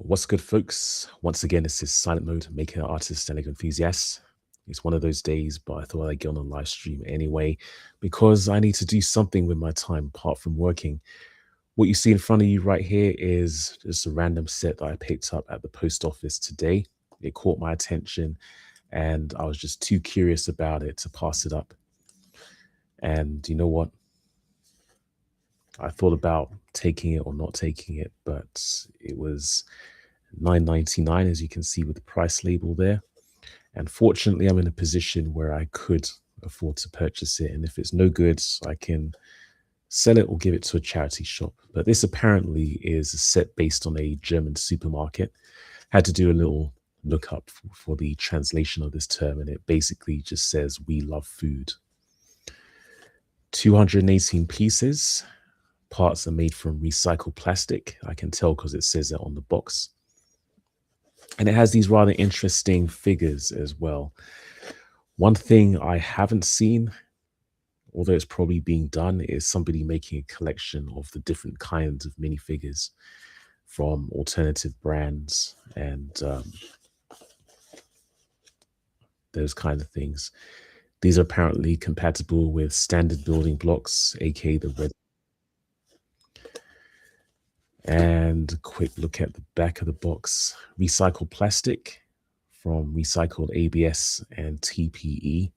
What's good, folks? Once again, this is Silent Mode, making an artist and Lego enthusiast. It's one of those days, but I thought I'd get on a live stream anyway because I need to do something with my time apart from working. What you see in front of you right here is just a random set that I picked up at the post office today. It caught my attention and I was just too curious about it to pass it up. And you know what? I thought about taking it or not taking it, but it was $9.99, as you can see with the price label there. And fortunately, I'm in a position where I could afford to purchase it. And if it's no good, I can sell it or give it to a charity shop. But this apparently is a set based on a German supermarket. Had to do a little look up for the translation of this term, and it basically just says, "We love food." 218 pieces. Parts are made from recycled plastic. I can tell because it says it on the box. And it has these rather interesting figures as well. One thing I haven't seen, although it's probably being done, is somebody making a collection of the different kinds of minifigures from alternative brands and those kind of things. These are apparently compatible with standard building blocks, aka the red. And a quick look at the back of the box. Recycled plastic from recycled ABS and TPE.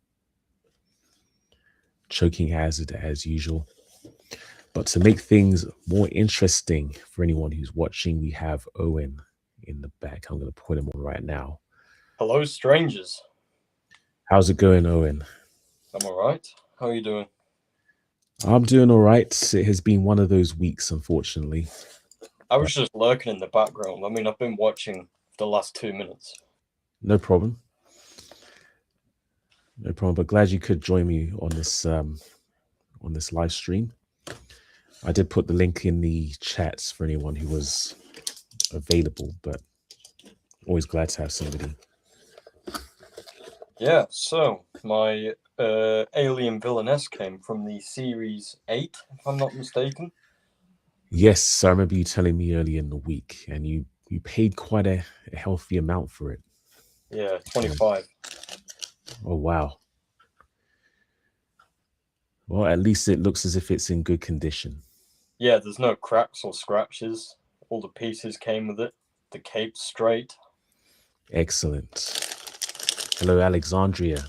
Choking hazard as usual. But to make things more interesting for anyone who's watching, we have Owen in the back. I'm going to put him on right now. Hello, strangers. How's it going, Owen? I'm all right. How are you doing? I'm doing all right. It has been one of those weeks, unfortunately. I was just lurking in the background. I mean, I've been watching the last 2 minutes. No problem. No problem. But glad you could join me on this live stream. I did put the link in the chats for anyone who was available, but always glad to have somebody. Yeah, so my alien villainess came from the Series 8, if I'm not mistaken. Yes, I remember you telling me earlier in the week, and you paid quite a healthy amount for it. Yeah, 25. Oh, wow. Well, at least it looks as if it's in good condition. Yeah, there's no cracks or scratches. All the pieces came with it. The cape's straight. Excellent. Hello, Alexandria.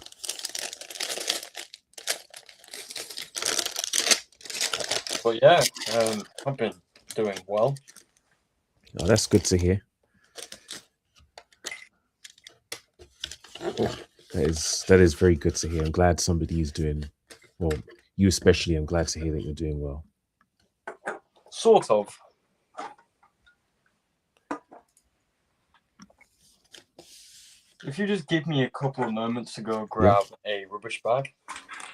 But yeah, I've been doing well. Oh, that's good to hear. That is very good to hear. I'm glad somebody is doing well. You especially. I'm glad to hear that you're doing well. Sort of. If you just give me a couple of moments to go grab a rubbish bag.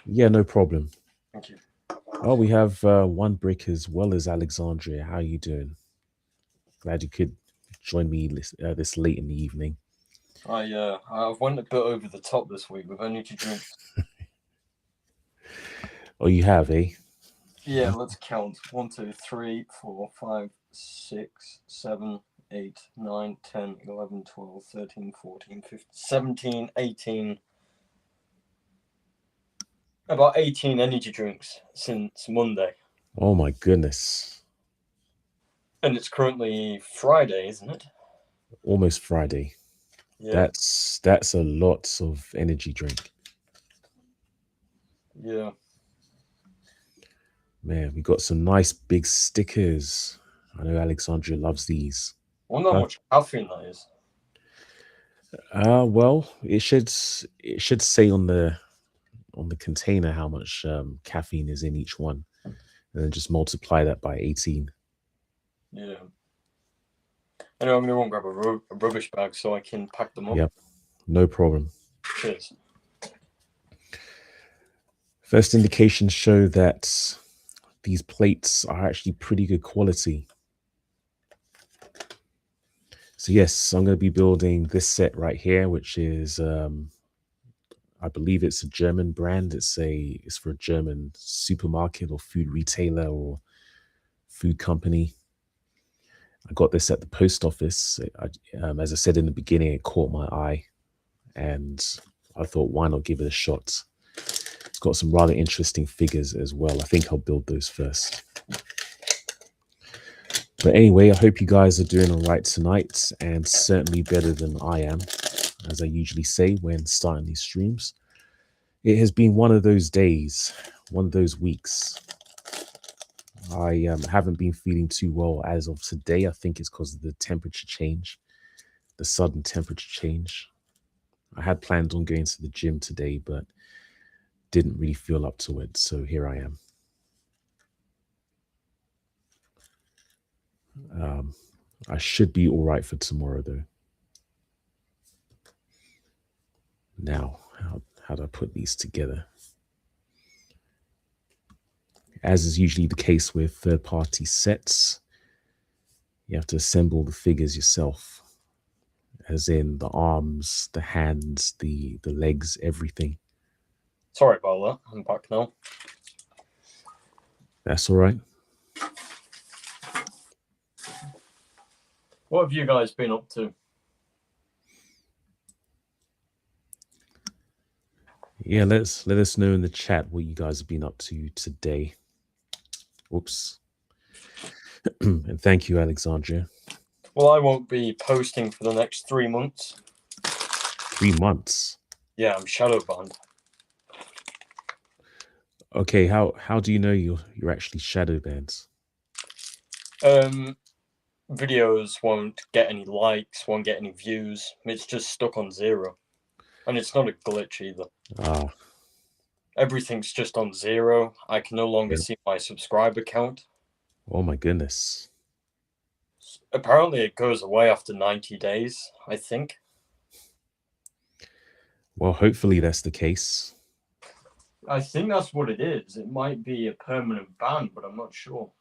Yeah, no problem. Thank you. Oh, we have one brick as well as Alexandria. How are you doing? Glad you could join me this late in the evening. I've went a bit over the top this week with energy drinks. Oh, you have, eh? Yeah, let's count. 1, 2, 3, 4, 5, 6, 7, 8, 9, 10, 11, 12, 13, 14, 15, 17, 18. About 18 energy drinks since Monday. Oh my goodness. And it's currently Friday, isn't it? Almost Friday. Yeah. That's a lot of energy drink. Yeah. Man, we got some nice big stickers. I know Alexandria loves these. I wonder how much caffeine that is. Well, it should say on the container how much caffeine is in each one, and then just multiply that by 18. Yeah. Anyway, I'm going to go and grab a rubbish bag so I can pack them up. Yep, no problem. Cheers. First indications show that these plates are actually pretty good quality. So yes, I'm going to be building this set right here, which is, I believe it's a German brand. It's for a German supermarket or food retailer or food company. I got this at the post office. As I said in the beginning, it caught my eye, and I thought, why not give it a shot? It's got some rather interesting figures as well. I think I'll build those first. But anyway, I hope you guys are doing all right tonight, and certainly better than I am, as I usually say when starting these streams. It has been one of those days, one of those weeks. I haven't been feeling too well as of today. I think it's because of the temperature change, the sudden temperature change. I had planned on going to the gym today, but didn't really feel up to it. So here I am. I should be all right for tomorrow, though. Now, how do I put these together? As is usually the case with third-party sets, you have to assemble the figures yourself, as in the arms, the hands, the legs, everything. Sorry about that. I'm back now. That's all right. What have you guys been up to? Yeah, let us know in the chat what you guys have been up to today. Whoops. And thank you, Alexandria. Well, I won't be posting for the next 3 months. 3 months. Yeah, I'm shadow banned. Okay, how do you know you're actually shadow banned? Videos won't get any likes, won't get any views. It's just stuck on 0. And it's not a glitch either. Ah. Everything's just on 0. I can no longer see my subscriber count. Oh my goodness. Apparently it goes away after 90 days, I think. Well, hopefully that's the case. I think that's what it is. It might be a permanent ban, but I'm not sure.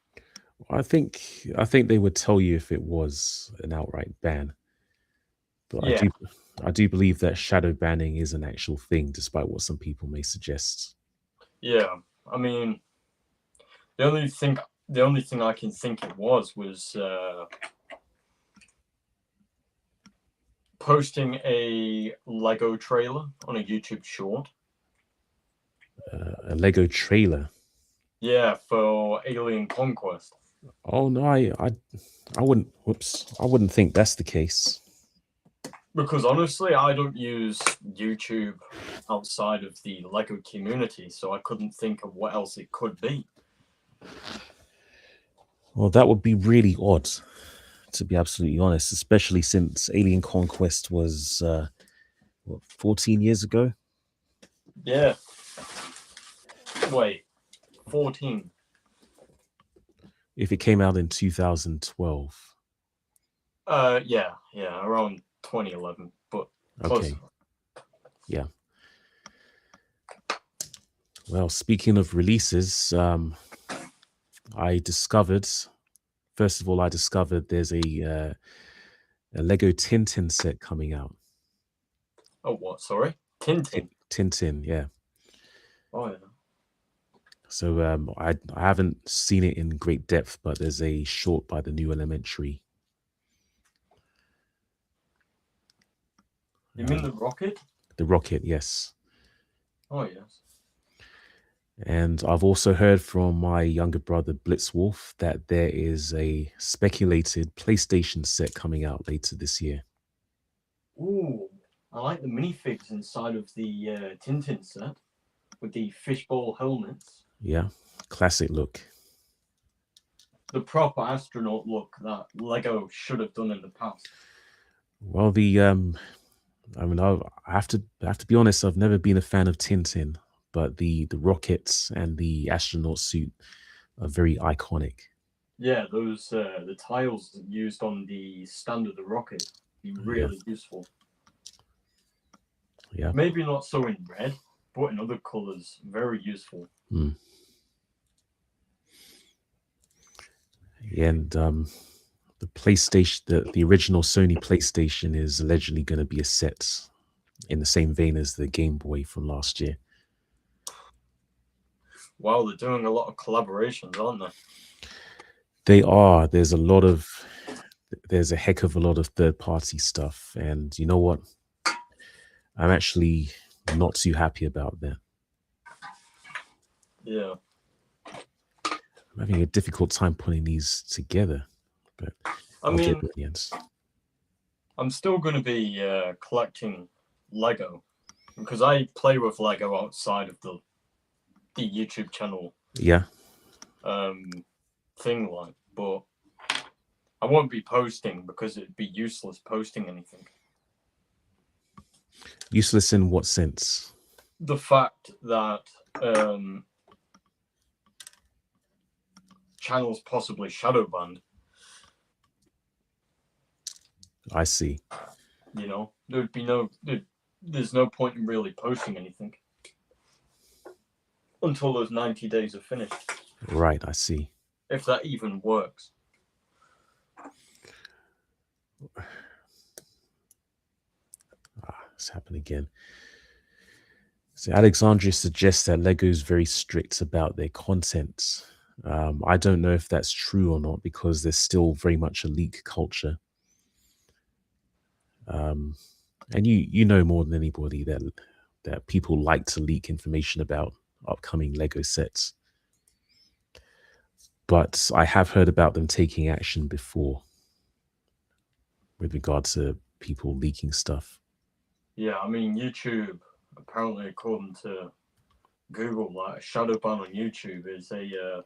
I think they would tell you if it was an outright ban. But yeah. I do believe that shadow banning is an actual thing, despite what some people may suggest. Yeah, I mean, the only thing I can think it was posting a Lego trailer on a YouTube short. A Lego trailer. Yeah, for Alien Conquest. Oh no, I wouldn't. Whoops, I wouldn't think that's the case. Because honestly, I don't use YouTube outside of the Lego community, so I couldn't think of what else it could be. Well, that would be really odd, to be absolutely honest, especially since Alien Conquest was 14 years ago. Yeah. Wait, 14. If it came out in 2012. Yeah, around 2011, but close. Okay. Yeah. Well, speaking of releases, I discovered there's a Lego Tintin set coming out. Oh, what? Sorry? Tintin? Tintin, yeah. Oh, yeah. So I haven't seen it in great depth, but there's a short by the New Elementary. You mean the rocket? The rocket, yes. Oh, yes. And I've also heard from my younger brother Blitzwolf that there is a speculated PlayStation set coming out later this year. Ooh, I like the minifigs inside of the Tintin set with the fishbowl helmets. Yeah, classic look. The proper astronaut look that Lego should have done in the past. Well, I mean, I have to be honest. I've never been a fan of Tintin, but the rockets and the astronaut suit are very iconic. Yeah, those the tiles used on the stand of the rocket be really useful. Yeah. Maybe not so in red, but in other colors, very useful. Yeah, and the PlayStation, the original Sony PlayStation is allegedly going to be a set in the same vein as the Game Boy from last year. Wow, they're doing a lot of collaborations, aren't they? They are. There's a lot of there's a heck of a lot of third-party stuff, and you know what? I'm actually not too happy about that. Yeah. I'm having a difficult time putting these together, but I I'll get mean, there in the end. I'm still going to be collecting Lego because I play with Lego outside of the YouTube channel Yeah, thing, like, but I won't be posting because it'd be useless posting anything. useless in what sense? The fact that channels possibly shadow banned, I see. you know, there's no point in really posting anything until those 90 days are finished. Right, I see. If that even works. It's happened again. So Alexandria suggests that Lego is very strict about their content. I don't know if that's true or not because there's still very much a leak culture. And you know more than anybody that people like to leak information about upcoming Lego sets. But I have heard about them taking action before with regard to people leaking stuff. Yeah, I mean, YouTube, apparently, according to Google, like a shadow ban on YouTube is a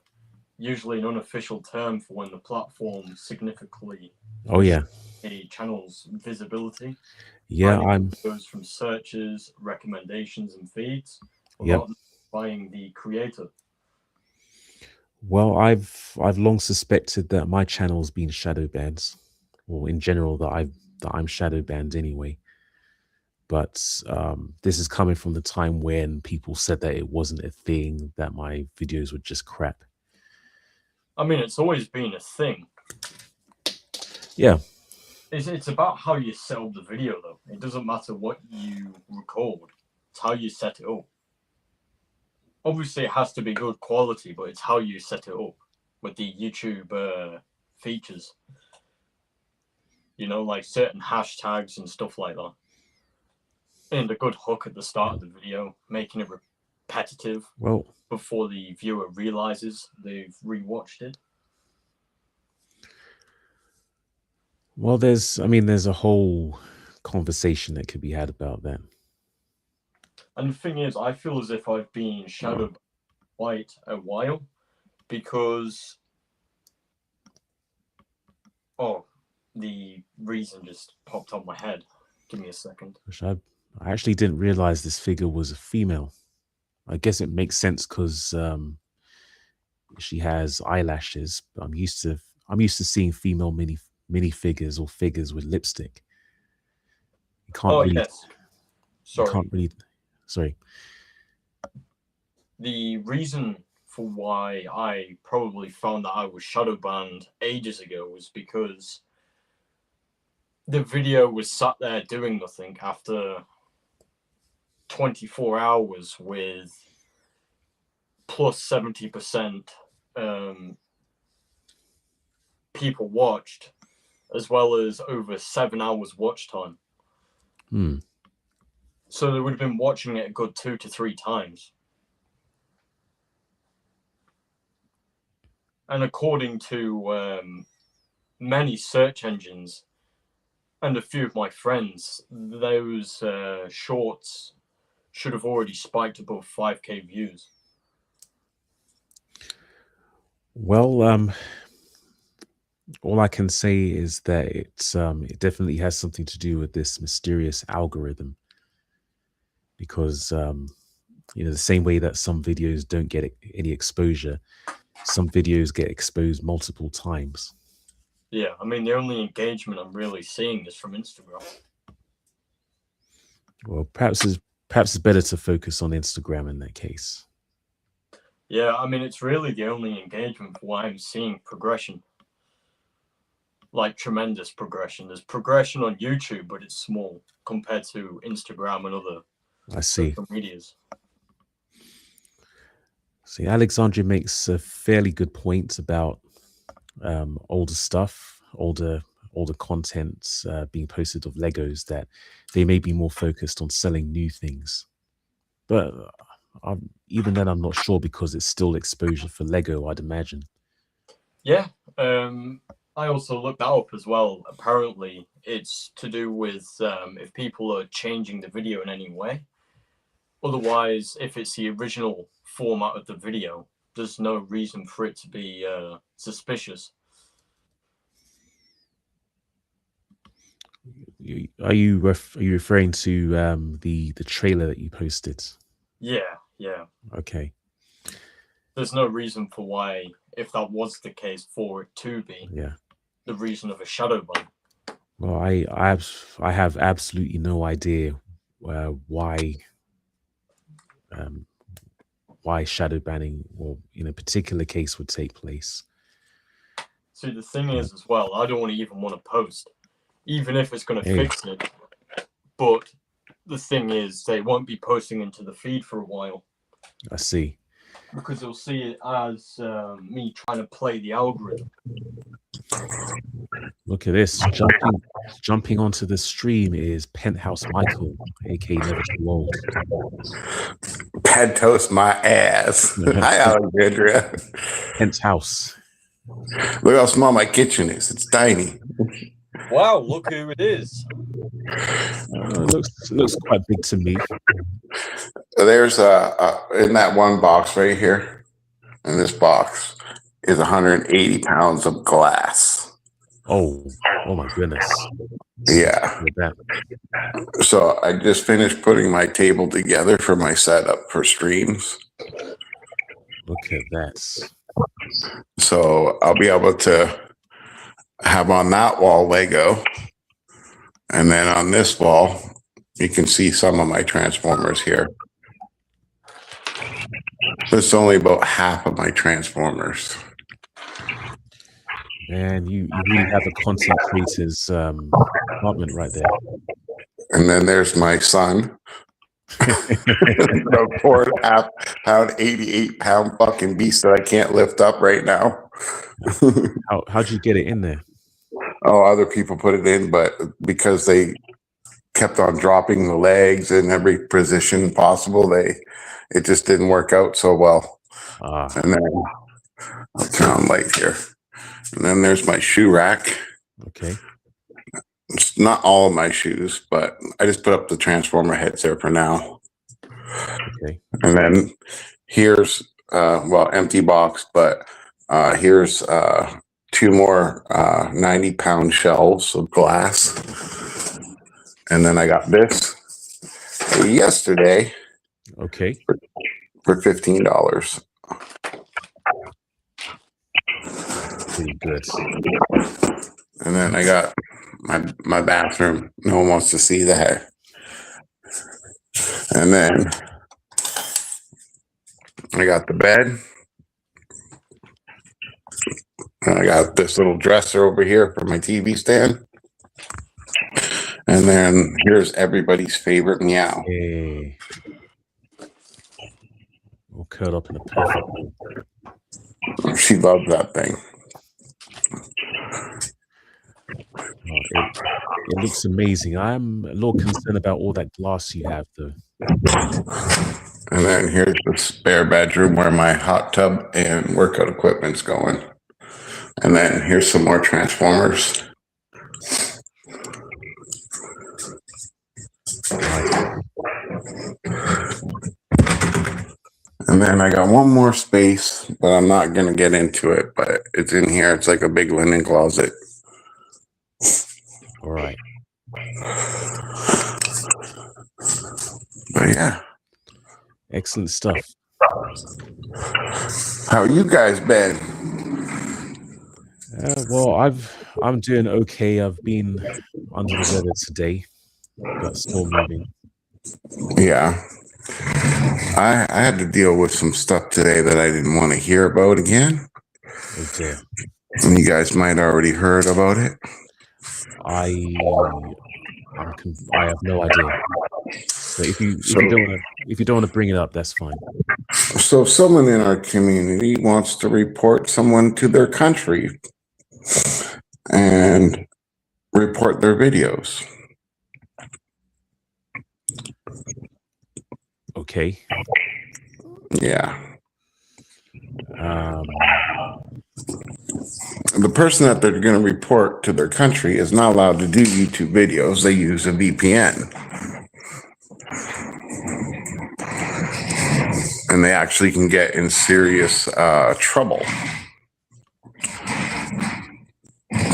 usually an unofficial term for when the platform significantly Oh yeah, a channel's visibility, yeah. hiding videos from searches, recommendations, and feeds Yep. without notifying the creator. Well, I've long suspected that my channel's been shadow banned, or in general that I'm shadow banned anyway. But this is coming from the time when people said that it wasn't a thing, that my videos were just crap. I mean, it's always been a thing. Yeah. It's about how you set up the video, though. It doesn't matter what you record; it's how you set it up. Obviously, it has to be good quality, but it's how you set it up with the YouTube features. You know, like certain hashtags and stuff like that. And a good hook at the start of the video, making it repetitive Well, before the viewer realizes they've rewatched it. well, there's a whole conversation that could be had about that. And the thing is, I feel as if I've been shadowed quite a while because the reason just popped on my head. Give me a second. Which I actually didn't realize this figure was a female. I guess it makes sense because she has eyelashes. But I'm used to seeing female minifigures or figures with lipstick. You can't really. Yes. You Sorry. can't really. Sorry. The reason for why I probably found that I was shadow banned ages ago was because the video was sat there doing nothing after 24 hours with plus 70% people watched, as well as over 7 hours watch time. So they would have been watching it a good 2 to 3 times. And according to many search engines and a few of my friends, those shorts should have already spiked above 5K views. Well, all I can say is that it definitely has something to do with this mysterious algorithm, because the same way that some videos don't get any exposure, some videos get exposed multiple times. Yeah, I mean, the only engagement I'm really seeing is from Instagram. Well, perhaps it's better to focus on Instagram in that case. Yeah, I mean, it's really the only engagement for why I'm seeing progression. Like tremendous progression. There's progression on YouTube, but it's small compared to Instagram and other social medias. See, Alexandria makes a fairly good point about older stuff, older all the content being posted of Legos that they may be more focused on selling new things. But even then, I'm not sure because it's still exposure for Lego, I'd imagine. Yeah, I also looked that up as well. Apparently, it's to do with if people are changing the video in any way. Otherwise, if it's the original format of the video, there's no reason for it to be suspicious. Are you referring to the trailer that you posted? Yeah, yeah. Okay. There's no reason for why, if that was the case, for it to be Yeah. the reason of a shadow ban. Well, I have absolutely no idea why why shadow banning, or in a particular case, would take place. See, the thing is, as well, I don't even want to post, even if it's going to Hey, fix it. But the thing is, they won't be posting into the feed for a while I see. because they'll see it as me trying to play the algorithm. Look at this. Jumping onto the stream is Penthouse Michael, aka Never Too Old. Pad toast my ass. Hi, Alexandria. Penthouse. Look how small my kitchen is. It's tiny. Wow, look who it is. Looks quite big to me. There's in that one box right here, in this box, is 180 pounds of glass. Oh my goodness. Yeah. Look at that. So I just finished putting my table together for my setup for streams. Look at that. So I'll be able to have on that wall Lego. And then on this wall, you can see some of my Transformers here. It's only about half of my Transformers. Man, you really have a content creator's apartment right there. And then there's my son. The 4.5 pound, 88 pound fucking beast that I can't lift up right now. How'd you get it in there? Oh, other people put it in, but because they kept on dropping the legs in every position possible, it just didn't work out so well. And then I'll turn on light here. And then there's my shoe rack. Okay. It's not all of my shoes, but I just put up the Transformer heads there for now. Okay. And then here's, empty box, but here's 2 more 90-pound shelves of glass. And then I got this yesterday. Okay. For $15. Pretty good. And then I got my bathroom. No one wants to see that. And then I got the bed. And I got this little dresser over here for my TV stand. And then here's everybody's favorite meow. Hey. All curled up in a perfect ball. She loves that thing. It looks amazing. I'm a little concerned about all that glass you have, though. And then here's the spare bedroom where my hot tub and workout equipment's going. And then here's some more Transformers. And then I got one more space, but I'm not going to get into it, but it's in here. It's like a big linen closet. All right. But yeah. Excellent stuff. How you guys been? Well, I'm doing okay. I've been under the weather today, but still moving. Yeah. I had to deal with some stuff today that I didn't want to hear about again. Okay. And you guys might already heard about it. I have no idea. But if you don't want to bring it up, that's fine. So someone in our community wants to report someone to their country. And report their videos. Okay. Yeah. The person that they're going to report to their country is not allowed to do YouTube videos. They use a VPN. And they actually can get in serious trouble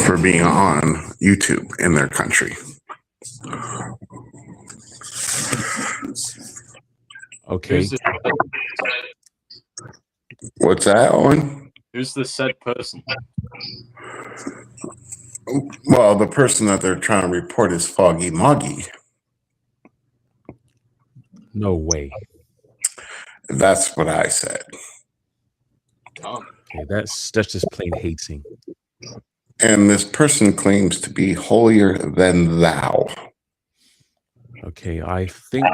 for being on YouTube in their country. Okay. What's that, Owen? Who's the said person? Well, the person that they're trying to report is Foggy Moggy. No way. That's what I said. Oh. Okay, that's just plain hating. And this person claims to be holier than thou. Okay, I think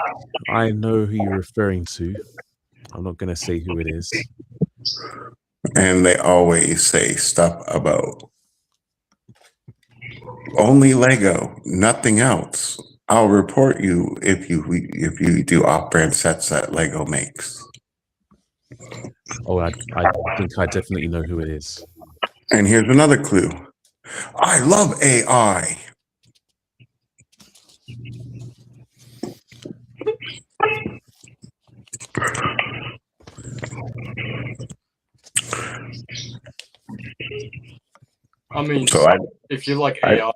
I know who you're referring to. I'm not going to say who it is. And they always say stuff about only Lego, nothing else. I'll report you if you do off-brand sets that Lego makes. Oh, I think I definitely know who it is. And here's another clue. I love AI. I mean, So if you like AI,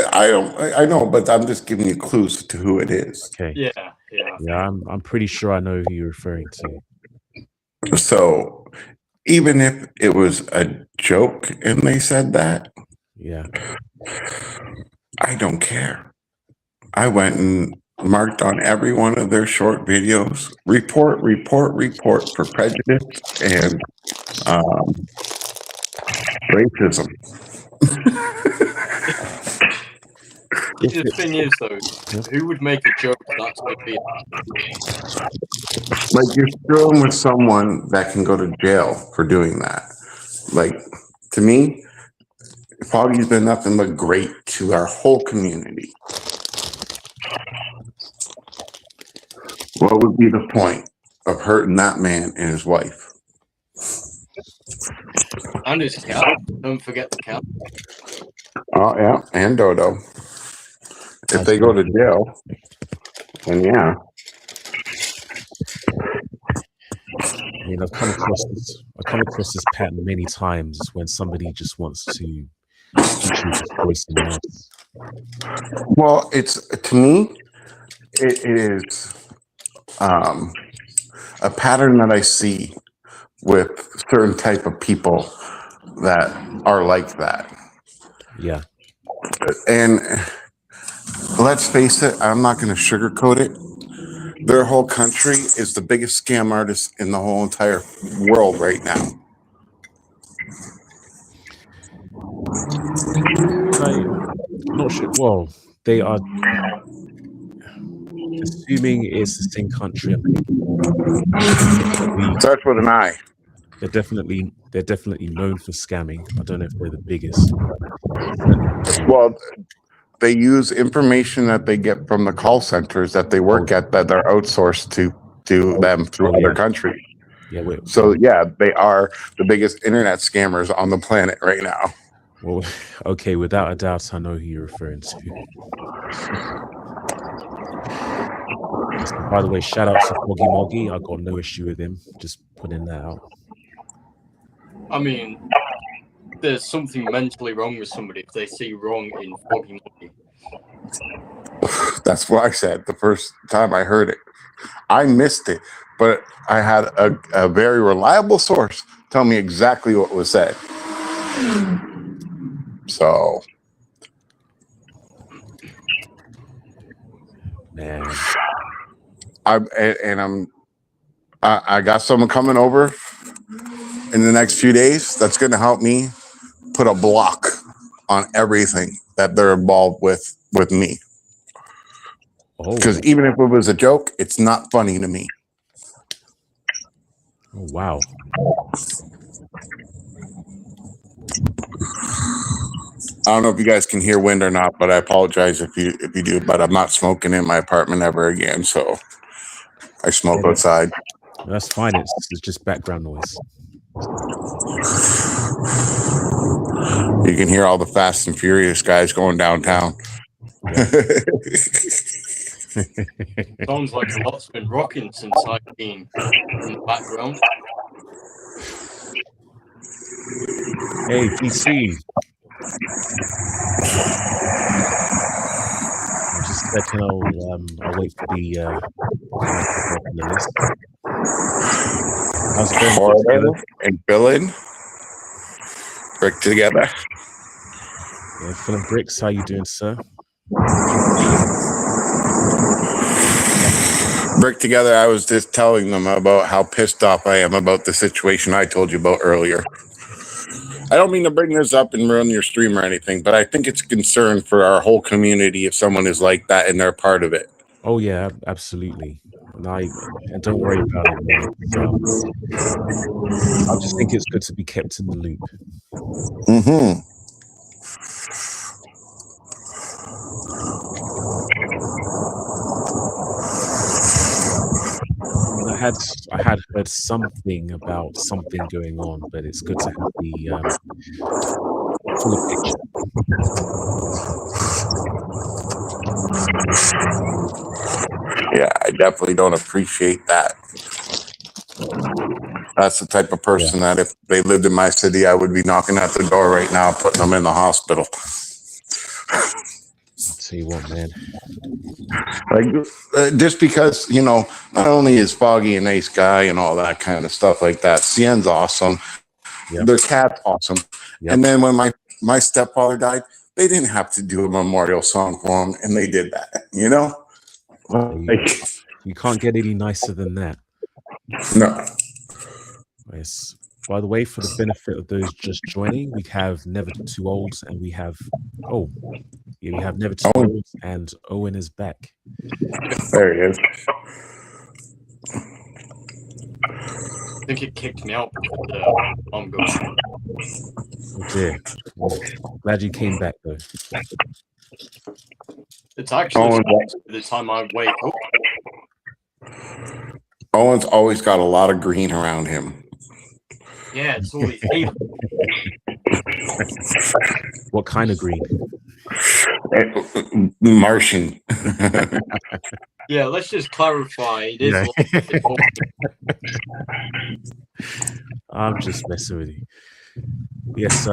I know, but I'm just giving you clues to who it is. Okay. Yeah. I'm pretty sure I know who you're referring to. So even if it was a joke and they said that, yeah, I don't care. I went and marked on every one of their short videos, report for prejudice and racism. The thing is, though, who would make a joke that's severe? Like, you're screwing with someone that can go to jail for doing that. Like, to me, Foggy's been nothing but great to our whole community. What would be the point of hurting that man and his wife? And his cat. Don't forget the cat. Oh, yeah, and Dodo. If they go to jail, then yeah. I mean, I've come across this pattern many times when somebody just wants to voice in else. Well, it's, to me, it is a pattern that I see with certain type of people that are like that. Yeah. And let's face it, I'm not going to sugarcoat it. Their whole country is the biggest scam artist in the whole entire world right now. I'm not sure. Well, they are assuming it's the same country. Starts with an I. They're definitely known for scamming. I don't know if they're the biggest. Well, they use information that they get from the call centers that they work at that are outsourced to them through other countries. Yeah. So yeah, they are the biggest internet scammers on the planet right now. Well, okay, without a doubt, I know who you're referring to. By the way, shout out to Foggy Moggy. I got no issue with him. Just putting that out. I mean, there's something mentally wrong with somebody if they see wrong in Foggy Moggy. That's what I said the first time I heard it. I missed it, but I had a very reliable source tell me exactly what was said. So, man, I got someone coming over in the next few days that's going to help me put a block on everything that they're involved with me. Because even if it was a joke, it's not funny to me. Oh, wow. I don't know if you guys can hear wind or not, but I apologize if you do. But I'm not smoking in my apartment ever again, so I smoke outside. That's fine. It's just background noise. You can hear all the Fast and Furious guys going downtown. Yeah. Sounds like a lot's been rocking since I've been in the background. Hey, GC. Just a second, I'll wait for the guys to go up on the list. How's it going? Florida and Billin, Brick together. Yeah, Philip Bricks, how you doing, sir? Brick together. I was just telling them about how pissed off I am about the situation I told you about earlier. I don't mean to bring this up and ruin your stream or anything, but I think it's a concern for our whole community if someone is like that and they're part of it. Oh yeah, absolutely. And don't worry about it, man. I just think it's good to be kept in the loop. Mm-hmm. I had heard something about something going on, but it's good to have the full picture. Yeah, I definitely don't appreciate that. That's the type of person that if they lived in my city, I would be knocking at the door right now, putting them in the hospital. I'll tell you what, man. Like, just because, you know, not only is Foggy a nice guy and all that kind of stuff like that, Cien's awesome. Yep. Their cat's awesome. Yep. And then when my stepfather died, they didn't have to do a memorial song for him, and they did that, you know? You can't get any nicer than that. No. Yes. By the way, for the benefit of those just joining, we have Never Too Old, and we have Never Too Old, and Owen is back. There he is. I think it kicked me out because the alarm goes on. Oh dear. Well, glad you came back though. It's actually the time I wake up. Owen's always got a lot of green around him. Yeah, it's all he's eating. What kind of green? Martian. Yeah, let's just clarify. It is. Yeah. I'm just messing with you. Yes,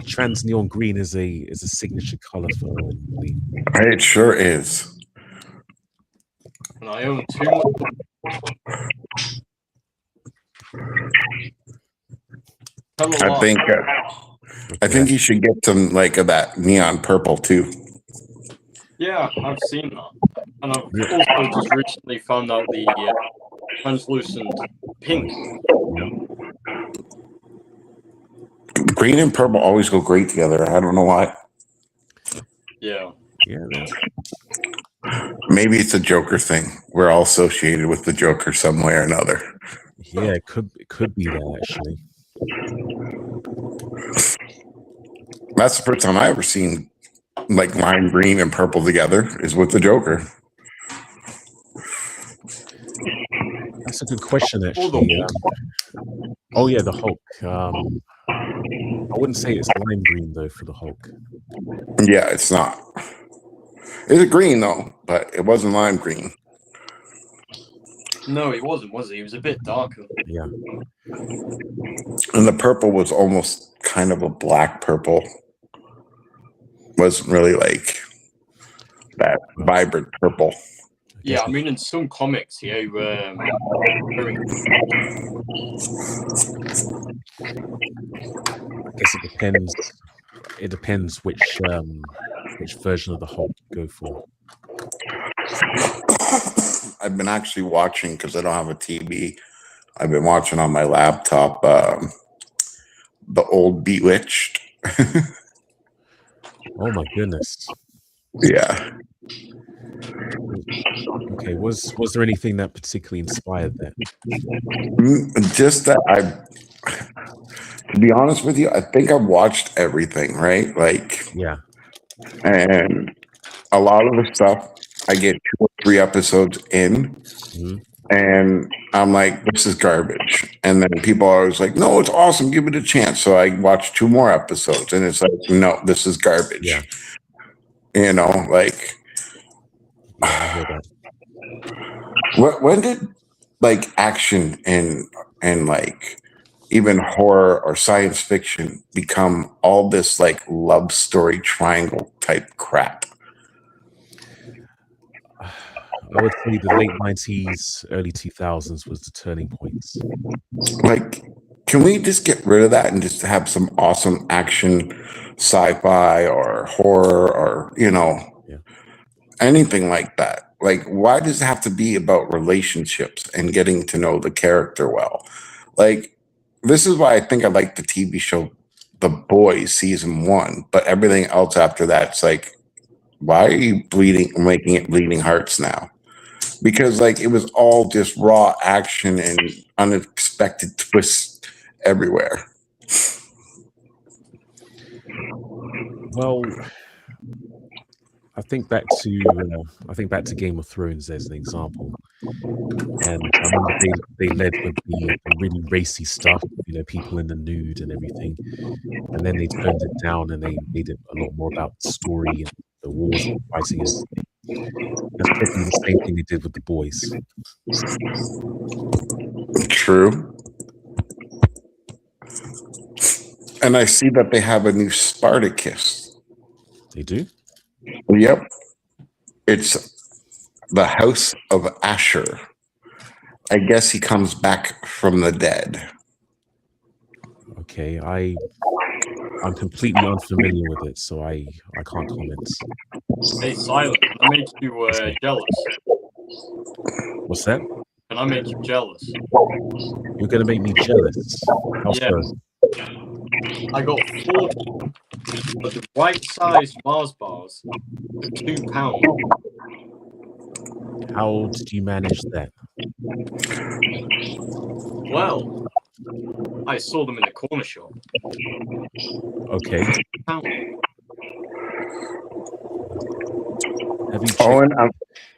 trans neon green is a signature color for Owen. It sure is. And I own 2 more. I think you should get some like of that neon purple too. Yeah, I've seen that, and I've also just recently found out the translucent pink. Green and purple always go great together. I don't know why. Yeah. Yeah. Maybe it's a Joker thing. We're all associated with the Joker some way or another. Yeah, it could be that actually. That's the first time I ever seen like lime green and purple together is with the Joker. That's a good question, actually. Oh yeah, the Hulk. I wouldn't say it's lime green though for the Hulk. Yeah, it's not. It's a green though, but it wasn't lime green. No, it wasn't, was it? He was a bit darker. Yeah. And the purple was almost kind of a black purple. Wasn't really like that vibrant purple. Yeah, I mean, in some comics, yeah, I guess it depends. It depends which version of the Hulk you go for. I've been actually watching because I don't have a TV. I've been watching on my laptop the old Bewitched. Oh my goodness. Yeah. Okay, was there anything that particularly inspired that? Just that to be honest with you, I think I've watched everything, right? Like, Yeah. and a lot of the stuff I get 2 or 3 episodes in, Mhm. and I'm like, this is garbage. And then people are always like, no, it's awesome. Give it a chance. So I watch 2 more episodes, and it's like, no, this is garbage. Yeah. You know, like, Yeah, I hear that. when did like action and like even horror or science fiction become all this like love story triangle type crap? I would say the late 90s, early 2000s was the turning points. Like, can we just get rid of that and just have some awesome action, sci-fi or horror or, you know, Yeah. anything like that? Like, why does it have to be about relationships and getting to know the character well? Like, this is why I think I like the TV show The Boys season 1, but everything else after that's like, why are you making it bleeding hearts now? Because like it was all just raw action and unexpected twists everywhere. Well, I think back to Game of Thrones as an example, and I remember they led with the really racy stuff, people in the nude and everything, and then they turned it down and they made it a lot more about the story and the wars and fighting and everything. That's probably the same thing they did with The Boys. True. And I see that they have a new Spartacus. They do? Yep. It's the House of Asher. I guess he comes back from the dead. Okay, I'm completely unfamiliar with it, so I can't comment. Hey, Silent, can I make you jealous? What's that? Can I make you jealous? You're gonna make me jealous. How Yeah. so? I got 40 of the right size Mars bars for £2. How did you manage that? Well, I saw them in the corner shop. Okay. £2. Have you checked? Owen,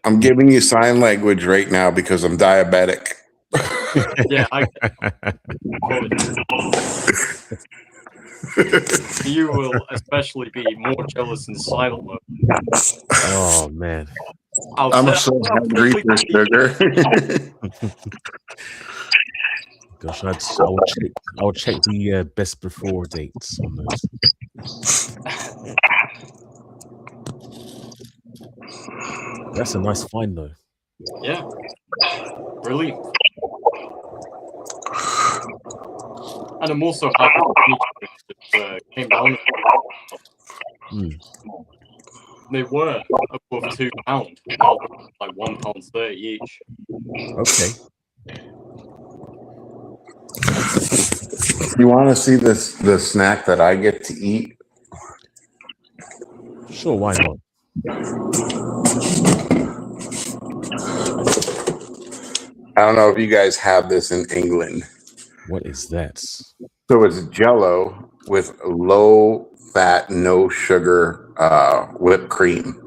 I'm giving you sign language right now because I'm diabetic. Yeah, I you will especially be more jealous in silent mode. Oh man. I'm so hungry for sugar. Gosh, I'll check the best before dates on those. That's a nice find though. Yeah. Brilliant. And I'm also happy that came down. They were above £2. Now like £1.30 each. Okay. You want to see the snack that I get to eat? Sure, why not? I don't know if you guys have this in England. What is that? So it's Jello with low fat, no sugar whipped cream.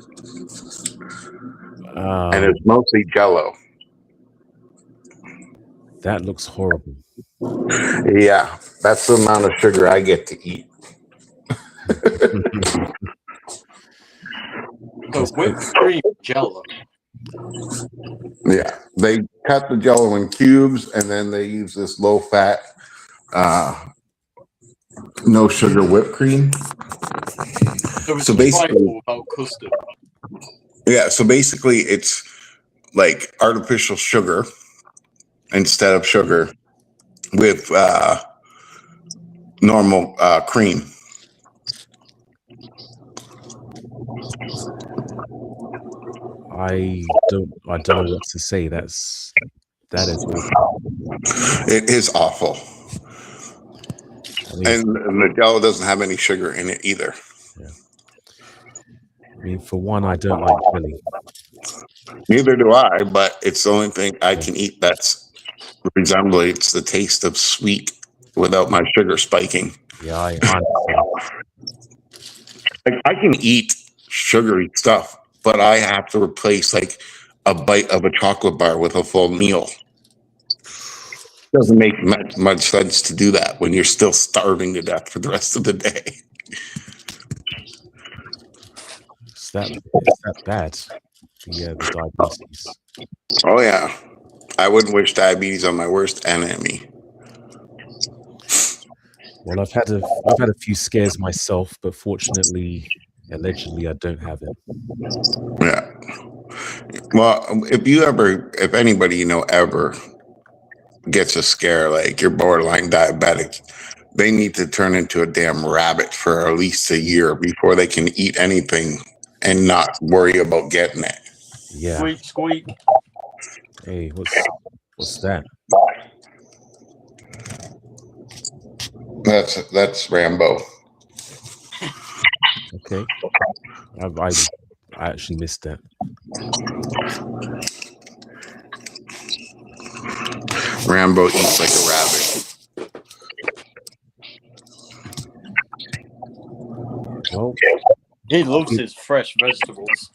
And it's mostly Jello. That looks horrible. Yeah, that's the amount of sugar I get to eat. So whipped cream Jello. Yeah, they cut the Jello in cubes, and then they use this low fat, no sugar whipped cream. So basically, without custard. Yeah, so basically, it's like artificial sugar instead of sugar with normal cream. I don't know what to say. That is awful. It is awful. And the Jello doesn't have any sugar in it either. Yeah. mean, for one, I don't like jelly. Neither do I, but it's the only thing I can eat that's resembles the taste of sweet without my sugar spiking. Yeah, I understand. Like, I can eat sugary stuff, but I have to replace like a bite of a chocolate bar with a full meal. Doesn't make much sense to do that when you're still starving to death for the rest of the day. It's that bad. The diabetes. Oh yeah, I wouldn't wish diabetes on my worst enemy. Well, I've had a few scares myself, but fortunately, allegedly, I don't have it. Yeah. Well, if anybody you know ever gets a scare like you're borderline diabetic, they need to turn into a damn rabbit for at least a year before they can eat anything and not worry about getting it. Yeah. Squeak, squeak. Hey, what's that? That's Rambo. Okay. I actually missed that. Rambo eats like a rabbit. Well, He loves his fresh vegetables.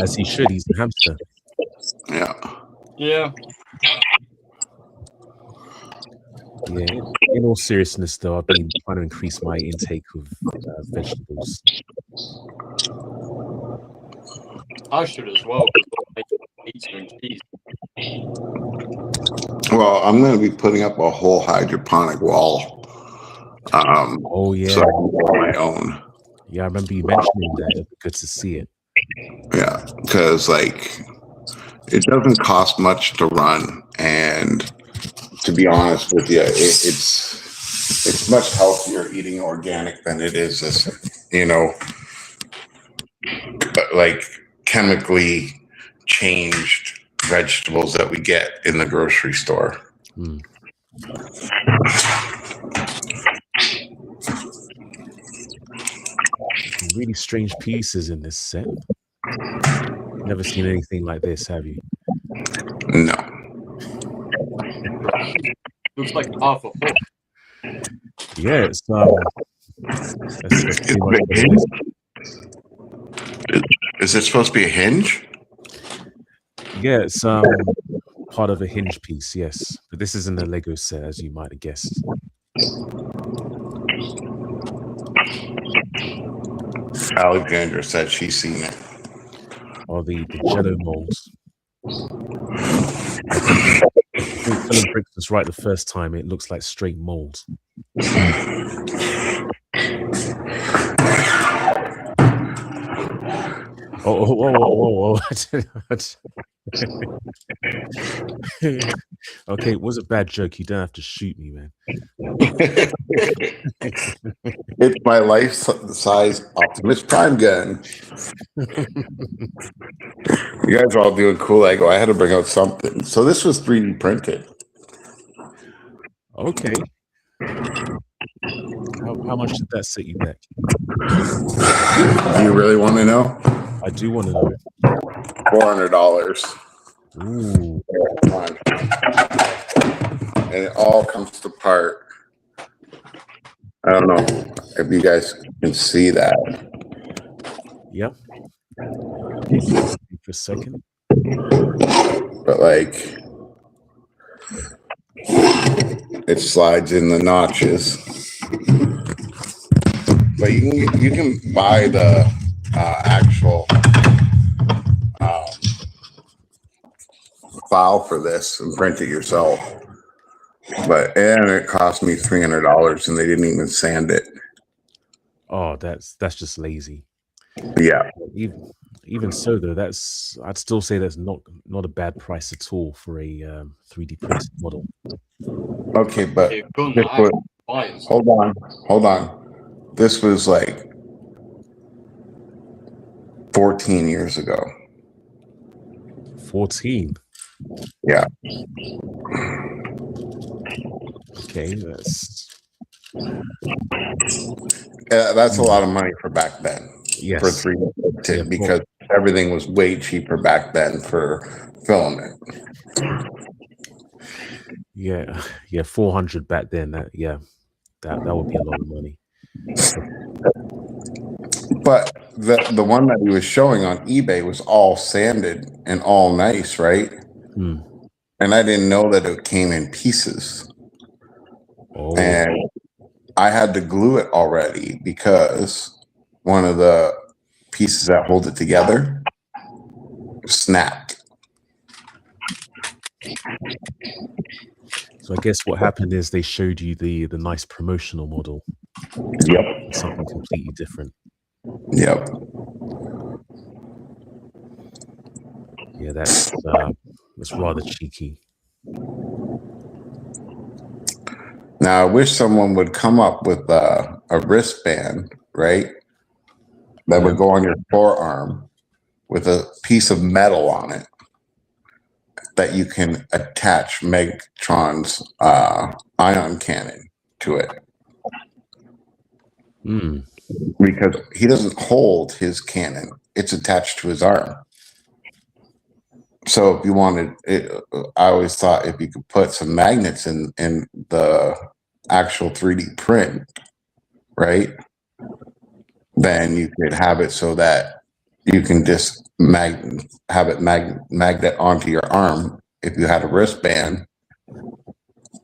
as he should. He's a hamster. Yeah. Yeah. Yeah. In all seriousness, though, I've been trying to increase my intake of vegetables. I should as well. Pizza and cheese. Well, I'm going to be putting up a whole hydroponic wall. Oh yeah. So I can grow my own. Yeah, I remember you mentioning that. It'd be good to see it. Yeah, because like it doesn't cost much to run, and to be honest with you, it's much healthier eating organic than it is this, like chemically changed vegetables that we get in the grocery store. Really strange pieces in this set. Never seen anything like this, have you? No. Looks like half a hook. Yeah, it's that's pretty much what it is. Is it supposed to be a hinge? Yeah, it's part of a hinge piece, yes. But this isn't a Lego set, as you might have guessed. Alexandra said she's seen it. Or the Jello molds. I think Philip Briggs was right the first time. It looks like straight molds. Whoa. Okay, it was a bad joke. You don't have to shoot me, man. It's my life-size Optimus Prime gun. You guys are all doing cool Lego. I had to bring out something. So this was 3D printed. Okay. How much did that set you back? Do you really want to know? I do want to know. $400. Ooh. Come on. And it all comes apart. I don't know if you guys can see that. Yep. For a second. But like, it slides in the notches. But you can buy the actual file for this and print it yourself. And it cost me $300, and they didn't even sand it. Oh, that's just lazy. Yeah. Even so, though, I'd still say that's not a bad price at all for a 3D printed model. Okay, but hold on. This was like 14 years ago. 14. Yeah. Okay, that's. That's a lot of money for back then. Yes. For 3D because everything was way cheaper back then for filament. Yeah, 400 back then. That would be a lot of money. But the one that he was showing on eBay was all sanded and all nice, right? And I didn't know that it came in pieces. Oh. And I had to glue it already because one of the pieces that hold it together snapped. So I guess what happened is they showed you the nice promotional model. Yep. Something completely different. Yep. Yeah, that's rather cheeky. Now I wish someone would come up with a wristband, right? That would go on your forearm with a piece of metal on it that you can attach Megatron's ion cannon to it. Because he doesn't hold his cannon. It's attached to his arm. So if you wanted it, I always thought if you could put some magnets in the actual 3D print, right? Then you could have it so that you can just have it magnet onto your arm if you had a wristband.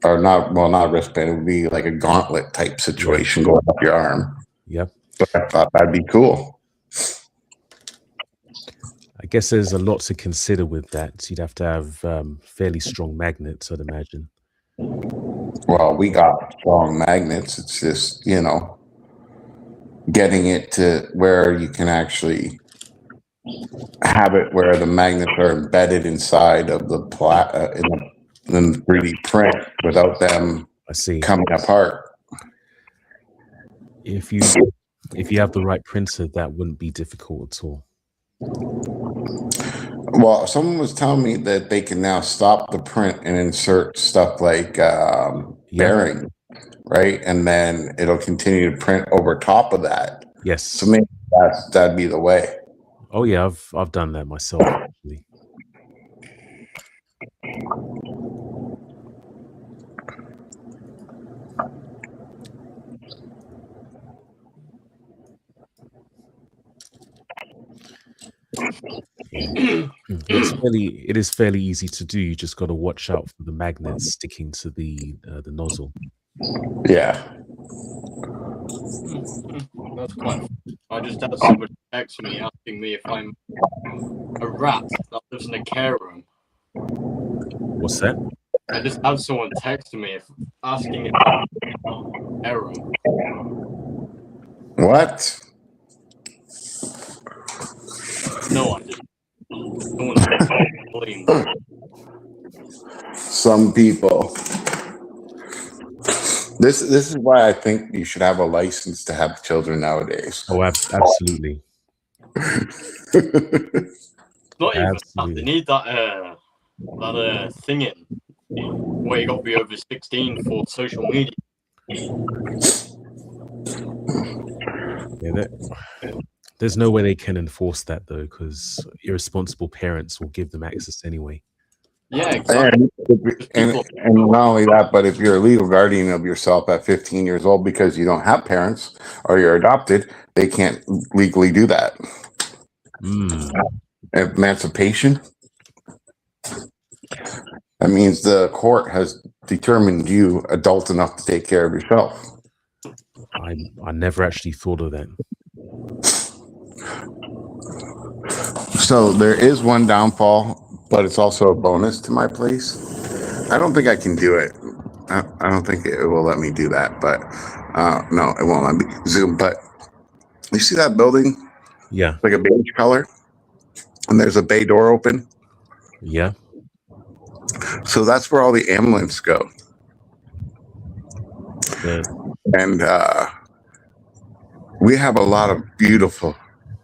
Or not a wristband, it would be like a gauntlet type situation going up your arm. Yep. But I thought that'd be cool. I guess there's a lot to consider with that. You'd have to have fairly strong magnets, I'd imagine. Well, we got strong magnets. It's just, getting it to where you can actually have it where the magnets are embedded inside of the in the 3D print without them coming apart. If you have the right printer, that wouldn't be difficult at all. Well, someone was telling me that they can now stop the print and insert stuff like bearing, right? And then it'll continue to print over top of that. Yes. So maybe that'd be the way. Oh yeah, I've done that myself actually. It is fairly easy to do. You just got to watch out for the magnets sticking to the nozzle. Yeah. That's quite fun. I just had somebody text me asking me if I'm a rat that lives in a care room. What's that? I just had someone text me asking if I'm a care room. What? No, I didn't. Some people. This is why I think you should have a license to have children nowadays. Oh, absolutely. Not even that. They need that thing in where you got to be over 16 for social media. Yeah, there's no way they can enforce that though, because irresponsible parents will give them access anyway. Yeah, exactly. And not only that, but if you're a legal guardian of yourself at 15 years old because you don't have parents or you're adopted, they can't legally do that. Emancipation. That means the court has determined you adult enough to take care of yourself. I never actually thought of that. So there is one downfall, but it's also a bonus to my place. I don't think I can do it. I don't think it will let me do that, but no, it won't let me zoom. But you see that building? Yeah. Like a beige color, and there's a bay door open. Yeah. So that's where all the ambulance go. Yeah. And we have a lot of beautiful,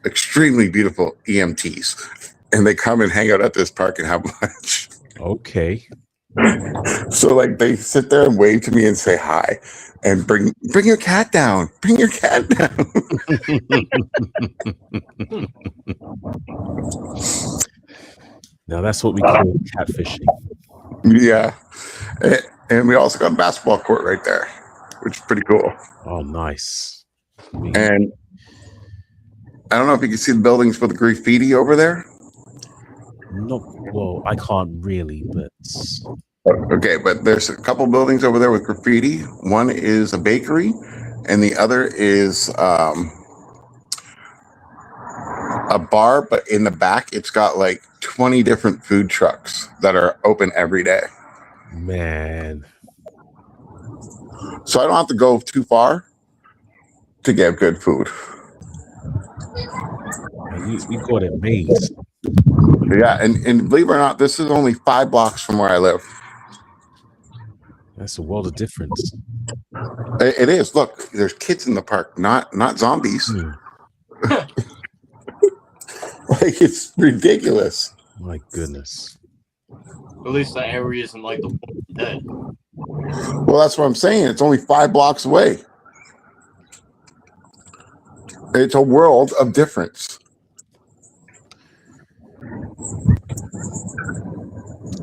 extremely beautiful EMTs, and they come and hang out at this park and have lunch. Okay. So like they sit there and wave to me and say hi, and bring your cat down. Bring your cat down. Now that's what we call catfishing. Yeah, and we also got a basketball court right there, which is pretty cool. Oh, nice. And I don't know if you can see the buildings with the graffiti over there. No, well, I can't really, but okay. But there's a couple buildings over there with graffiti. One is a bakery, and the other is a bar. But in the back, it's got like 20 different food trucks that are open every day. Man. So I don't have to go too far to get good food. You got it made. Yeah, and believe it or not, this is only 5 blocks from where I live. That's a world of difference. It is. Look, there's kids in the park, not zombies. Like, it's ridiculous. My goodness. At least that area isn't like the Walking Dead. Well, that's what I'm saying. It's only 5 blocks away. It's a world of difference.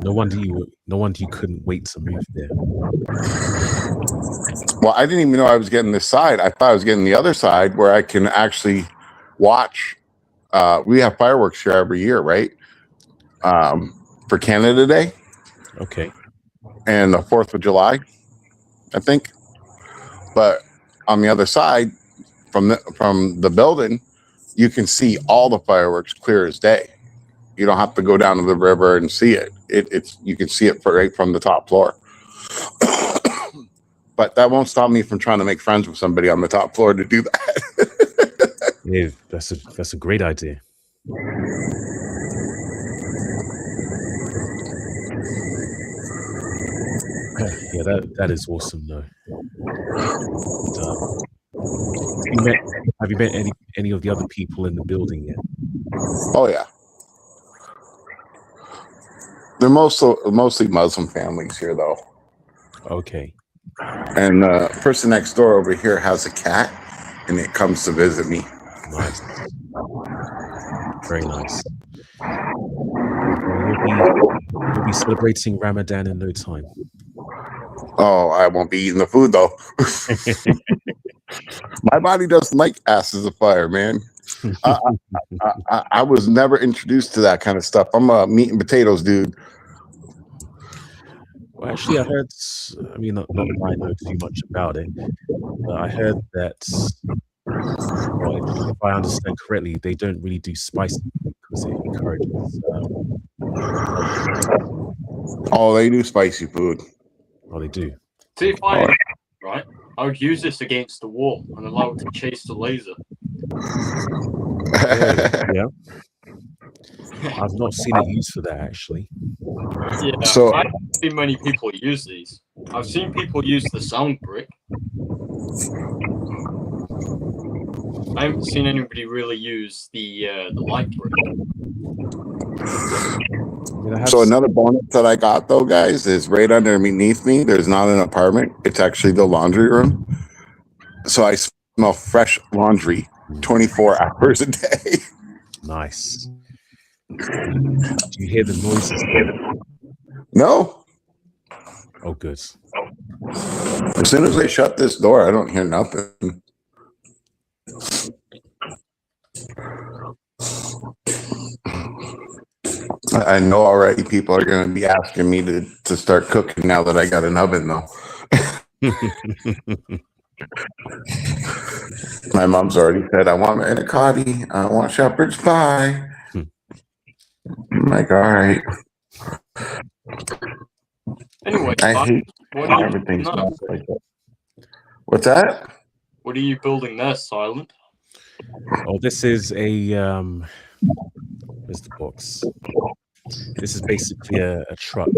No wonder you couldn't wait to move there. Well, I didn't even know I was getting this side. I thought I was getting the other side where I can actually watch. We have fireworks here every year, right? For Canada Day. Okay. And the 4th of July, I think. But on the other side, from the building, you can see all the fireworks clear as day. You don't have to go down to the river and see it. It's you can see it right from the top floor. But that won't stop me from trying to make friends with somebody on the top floor to do that. Yeah, that's a great idea. Yeah, that is awesome though. And, have you met any of the other people in the building yet? Oh yeah. They're mostly Muslim families here, though. Okay. And the person next door over here has a cat, and it comes to visit me. Nice. Very nice. You'll be celebrating Ramadan in no time. Oh, I won't be eating the food, though. My body doesn't like asses of fire, man. I was never introduced to that kind of stuff. I'm a meat and potatoes dude. Well, actually, I heard, I mean, not that I know too much about it, but I heard that, well, if I understand correctly, they don't really do spicy because it encourages. Oh, they do spicy food. Oh, they do. See, if I, right, I would use this against the wall and allow it to chase the laser. Yeah. I've not seen it used for that, actually. Yeah, so, I haven't seen many people use these. I've seen people use the sound brick. I haven't seen anybody really use the light brick. So another bonus that I got, though, guys, is right underneath me. There's not an apartment. It's actually the laundry room. So I smell fresh laundry 24 hours a day. Nice. Do you hear the noises? No. Oh, good. As soon as I shut this door, I don't hear nothing. I know already people are going to be asking me to start cooking now that I got an oven, though. My mom's already said, I want manicotti. I want shepherd's pie. I'm like, all right. Anyway, I hate everything smells like that. What's that? What are you building there, Silent? Oh, this is a where's the box? This is basically a truck.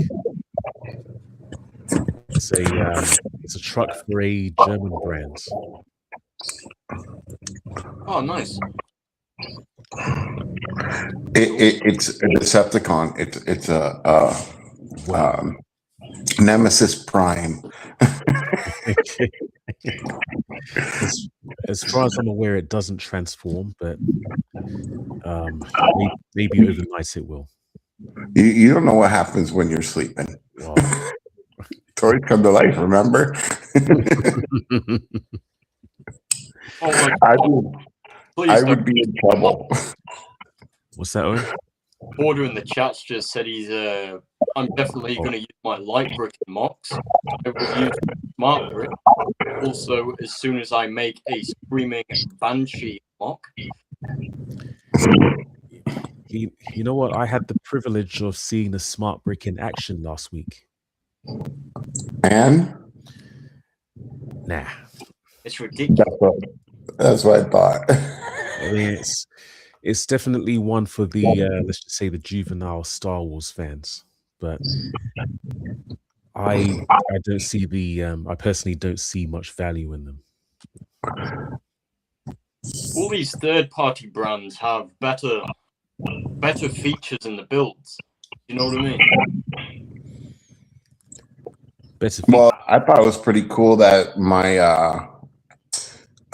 It's a truck for a German brand. Oh, nice. It's a Decepticon. It's a Nemesis Prime. As far as I'm aware, it doesn't transform, but maybe overnight it will. You don't know what happens when you're sleeping. Wow. Toys come to life, remember? I would be in trouble. What's that, Owen? Porter in the chat's just said he's I'm definitely going to use my light brick in mocks. I will use smart brick. Also, as soon as I make a screaming banshee mock. You know what? I had the privilege of seeing the smart brick in action last week. And? Nah. It's ridiculous. That's what I thought. I mean, it's definitely one for the let's just say the juvenile Star Wars fans, but I don't see I personally don't see much value in them. All these third-party brands have better features in the builds. You know what I mean? Well, I thought it was pretty cool that my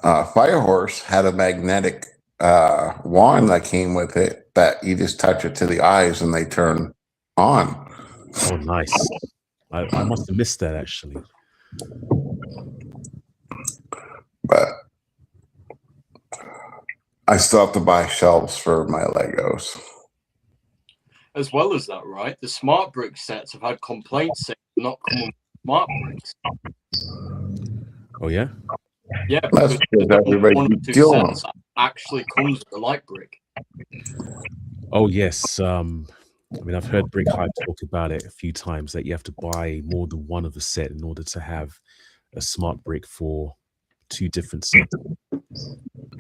Firehorse had a magnetic wand that came with it that you just touch it to the eyes and they turn on. Oh, nice. I must have missed that, actually. But I still have to buy shelves for my Legos. As well as that, right? The smart brick sets have had complaints saying not coming with smart bricks. Oh, yeah? Yeah, that's because everybody one of the two sets actually comes with a light brick. Oh, yes. I mean, I've heard Brick Hype talk about it a few times, that you have to buy more than one of the set in order to have a smart brick for 2 different sets.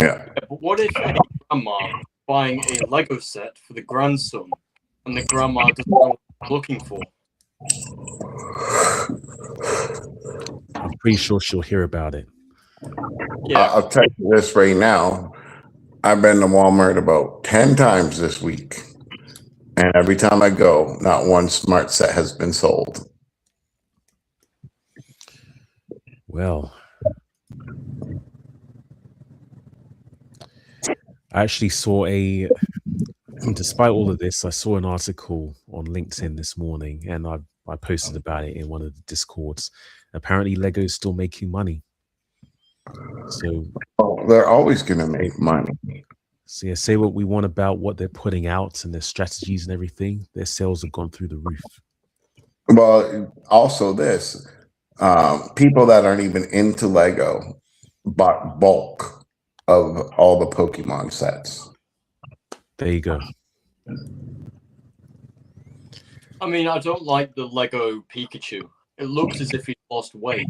Yeah. But what if a grandma buying a Lego set for the grandson and the grandma doesn't know what they're looking for? I'm pretty sure she'll hear about it. Yeah. I'll tell you this right now. I've been to Walmart about 10 times this week. And every time I go, not one smart set has been sold. Well, I actually saw despite all of this, I saw an article on LinkedIn this morning, and I posted about it in one of the Discords. Apparently, Lego is still making money. So they're always going to make money. So yeah, say what we want about what they're putting out and their strategies and everything. Their sales have gone through the roof. Well, also this, people that aren't even into Lego bought bulk of all the Pokemon sets. There you go. I mean, I don't like the Lego Pikachu. It looks as if he's lost weight.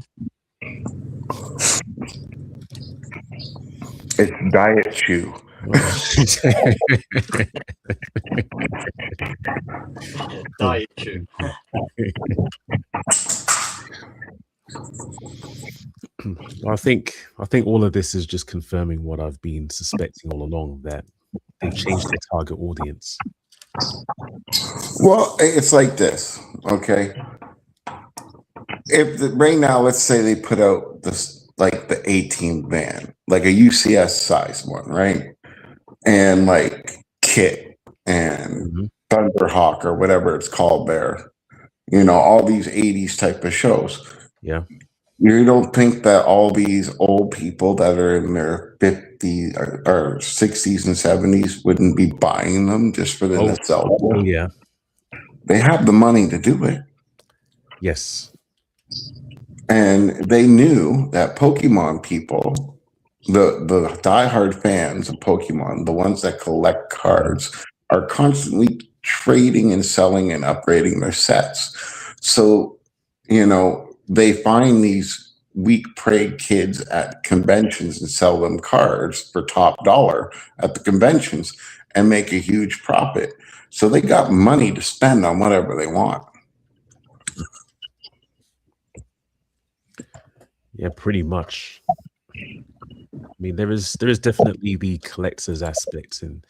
It's Diet Chew. Diet Chew. I think all of this is just confirming what I've been suspecting all along, that they've changed their target audience. Well, it's like this, okay? If right now, let's say they put out this, like the 18 van, like a UCS size one, right? And like Kit and Thunderhawk or whatever it's called there, you know, all these 80s type of shows. Yeah. You don't think that all these old people that are in their 50s or 60s and 70s wouldn't be buying them just for the nostalgia? Oh, yeah. They have the money to do it. Yes. And they knew that Pokemon people, the diehard fans of Pokemon, the ones that collect cards, are constantly trading and selling and upgrading their sets. So, you know, they find these weak prey kids at conventions and sell them cards for top dollar at the conventions and make a huge profit. So they got money to spend on whatever they want. Yeah, pretty much. I mean, there is definitely the collector's aspect in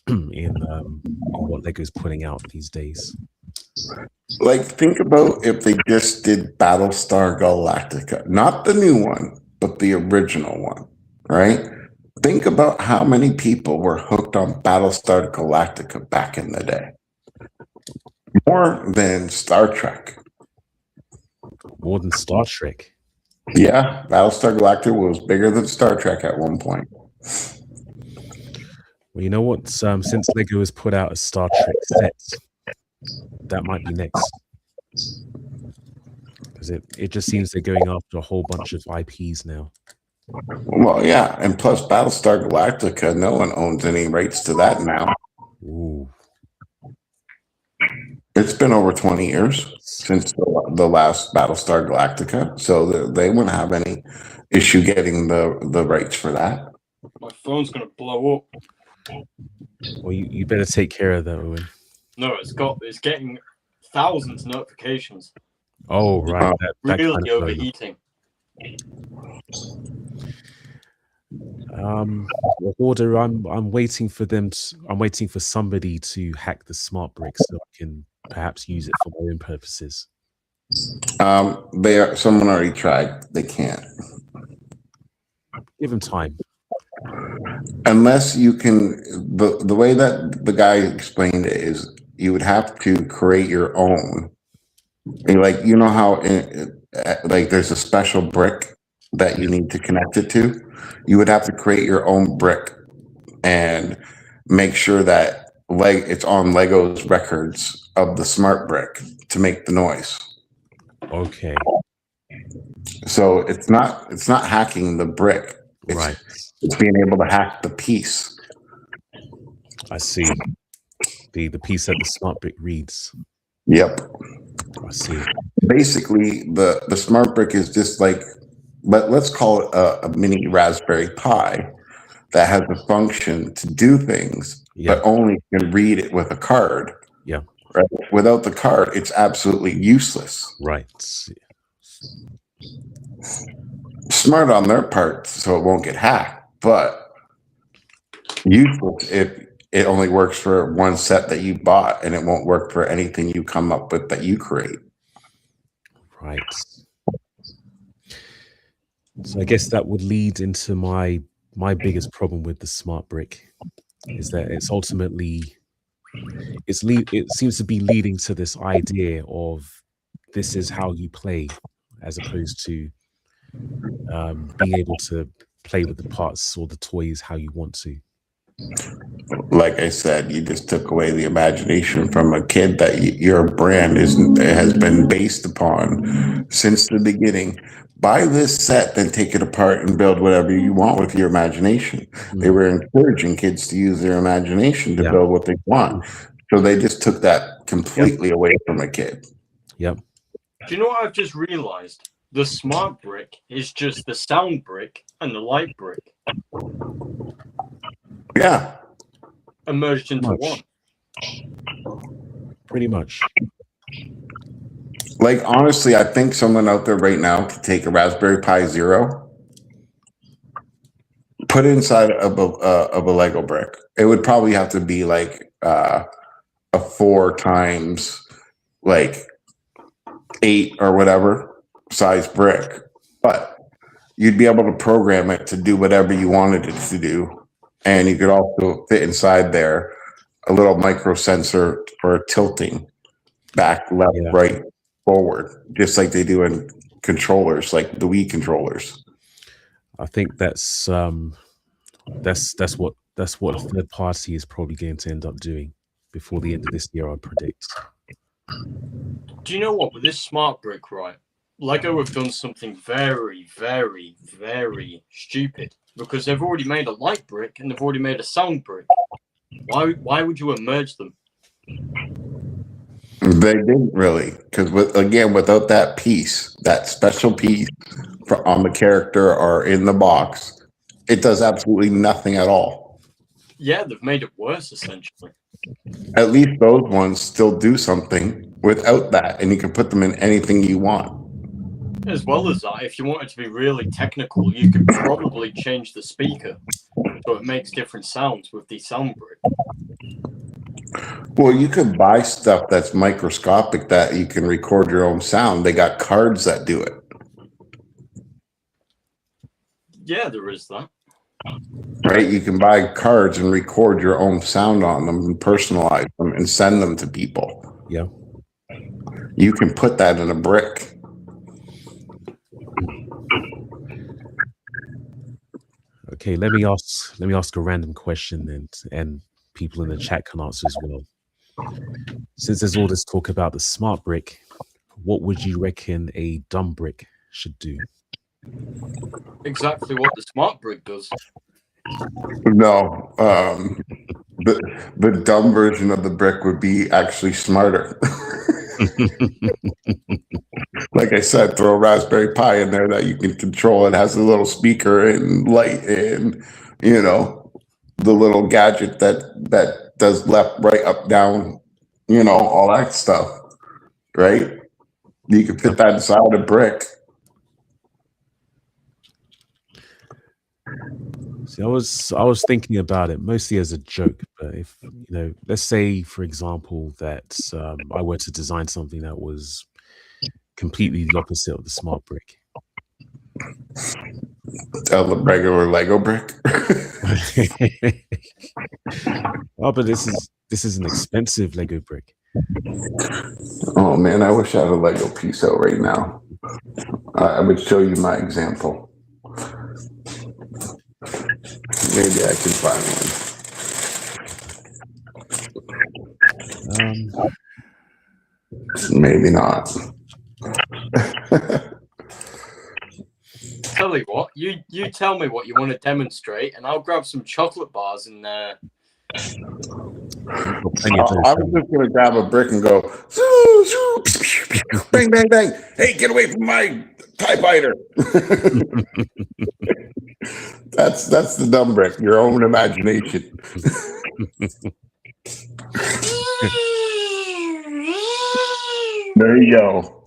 what Lego's putting out these days. Like, think about if they just did Battlestar Galactica, not the new one, but the original one, right? Think about how many people were hooked on Battlestar Galactica back in the day. More than Star Trek. More than Star Trek. Yeah, Battlestar Galactica was bigger than Star Trek at one point. Well, you know what? Since Lego has put out a Star Trek set, that might be next. Because it just seems they're going after a whole bunch of IPs now. Well, yeah, and plus Battlestar Galactica, no one owns any rights to that now. Ooh. It's been over 20 years since the last Battlestar Galactica, so they wouldn't have any issue getting the rights for that. My phone's gonna blow up. Well, you better take care of that, Owen. No, it's getting thousands of notifications. Oh, right. That really kind of overheating. Order. I'm waiting for them. I'm waiting for somebody to hack the smart brick so I can perhaps use it for my own purposes. Someone already tried. They can't. Give them time. Unless you can, the way that the guy explained it is you would have to create your own. And like, you know how like there's a special brick that you need to connect it to? You would have to create your own brick and make sure that it's on Lego's records of the smart brick to make the noise. Okay. So it's not hacking the brick. Right. It's being able to hack the piece. I see. The piece that the smart brick reads. Yep. I see. Basically, the smart brick is just like, let's call it a mini Raspberry Pi that has a function to do things, but only can read it with a card. Yeah. Right. Without the card, it's absolutely useless. Right. Smart on their part, so it won't get hacked, but useless if it only works for one set that you bought and it won't work for anything you come up with that you create. Right. So I guess that would lead into my biggest problem with the smart brick is that it's ultimately it seems to be leading to this idea of this is how you play, as opposed to being able to play with the parts or the toys how you want to. Like I said, you just took away the imagination from a kid that your brand has been based upon since the beginning. Buy this set, then take it apart and build whatever you want with your imagination. They were encouraging kids to use their imagination to build what they want. So they just took that completely away from a kid. Yep. Do you know what I've just realized? The smart brick is just the sound brick and the light brick. Yeah. Merged into one. Pretty much. Like, honestly, I think someone out there right now could take a Raspberry Pi Zero, put it inside of a Lego brick. It would probably have to be like a 4 times like 8 or whatever size brick, but you'd be able to program it to do whatever you wanted it to do. And you could also fit inside there a little micro sensor for tilting back, left, right, forward, just like they do in controllers, like the Wii controllers. I think that's what a third party is probably going to end up doing before the end of this year, I predict. Do you know what? With this smart brick, right? Lego have done something very, very, very stupid, because they've already made a light brick and they've already made a sound brick. Why would you merge them? They didn't really, because without that piece, that special piece on the character or in the box, it does absolutely nothing at all. Yeah, they've made it worse, essentially. At least those ones still do something without that, and you can put them in anything you want. As well as that, if you wanted to be really technical, you could probably change the speaker so it makes different sounds with the sound brick. Well, you could buy stuff that's microscopic that you can record your own sound. They got cards that do it. Yeah, there is that. Right? You can buy cards and record your own sound on them and personalize them and send them to people. Yeah. You can put that in a brick. Okay, let me ask a random question, and people in the chat can answer as well. Since there's all this talk about the smart brick, what would you reckon a dumb brick should do? Exactly what the smart brick does. No, the dumb version of the brick would be actually smarter. Like I said, throw a Raspberry Pi in there that you can control. It has a little speaker and light and, you know, the little gadget that does left, right, up, down, you know, all that stuff, right? You can fit that inside a brick. See, I was thinking about it mostly as a joke, but if let's say, for example, that I were to design something that was completely the opposite of the smart brick. The regular Lego brick. Oh, but this is an expensive Lego brick. Oh man, I wish I had a Lego piece out right now. I would show you my example. Maybe I can find one. Maybe not. Tell you what, you tell me what you want to demonstrate, and I'll grab some chocolate bars and I was just gonna grab a brick and go bang bang bang. Hey, get away from my TIE fighter. That's the dumb brick, your own imagination. There you go.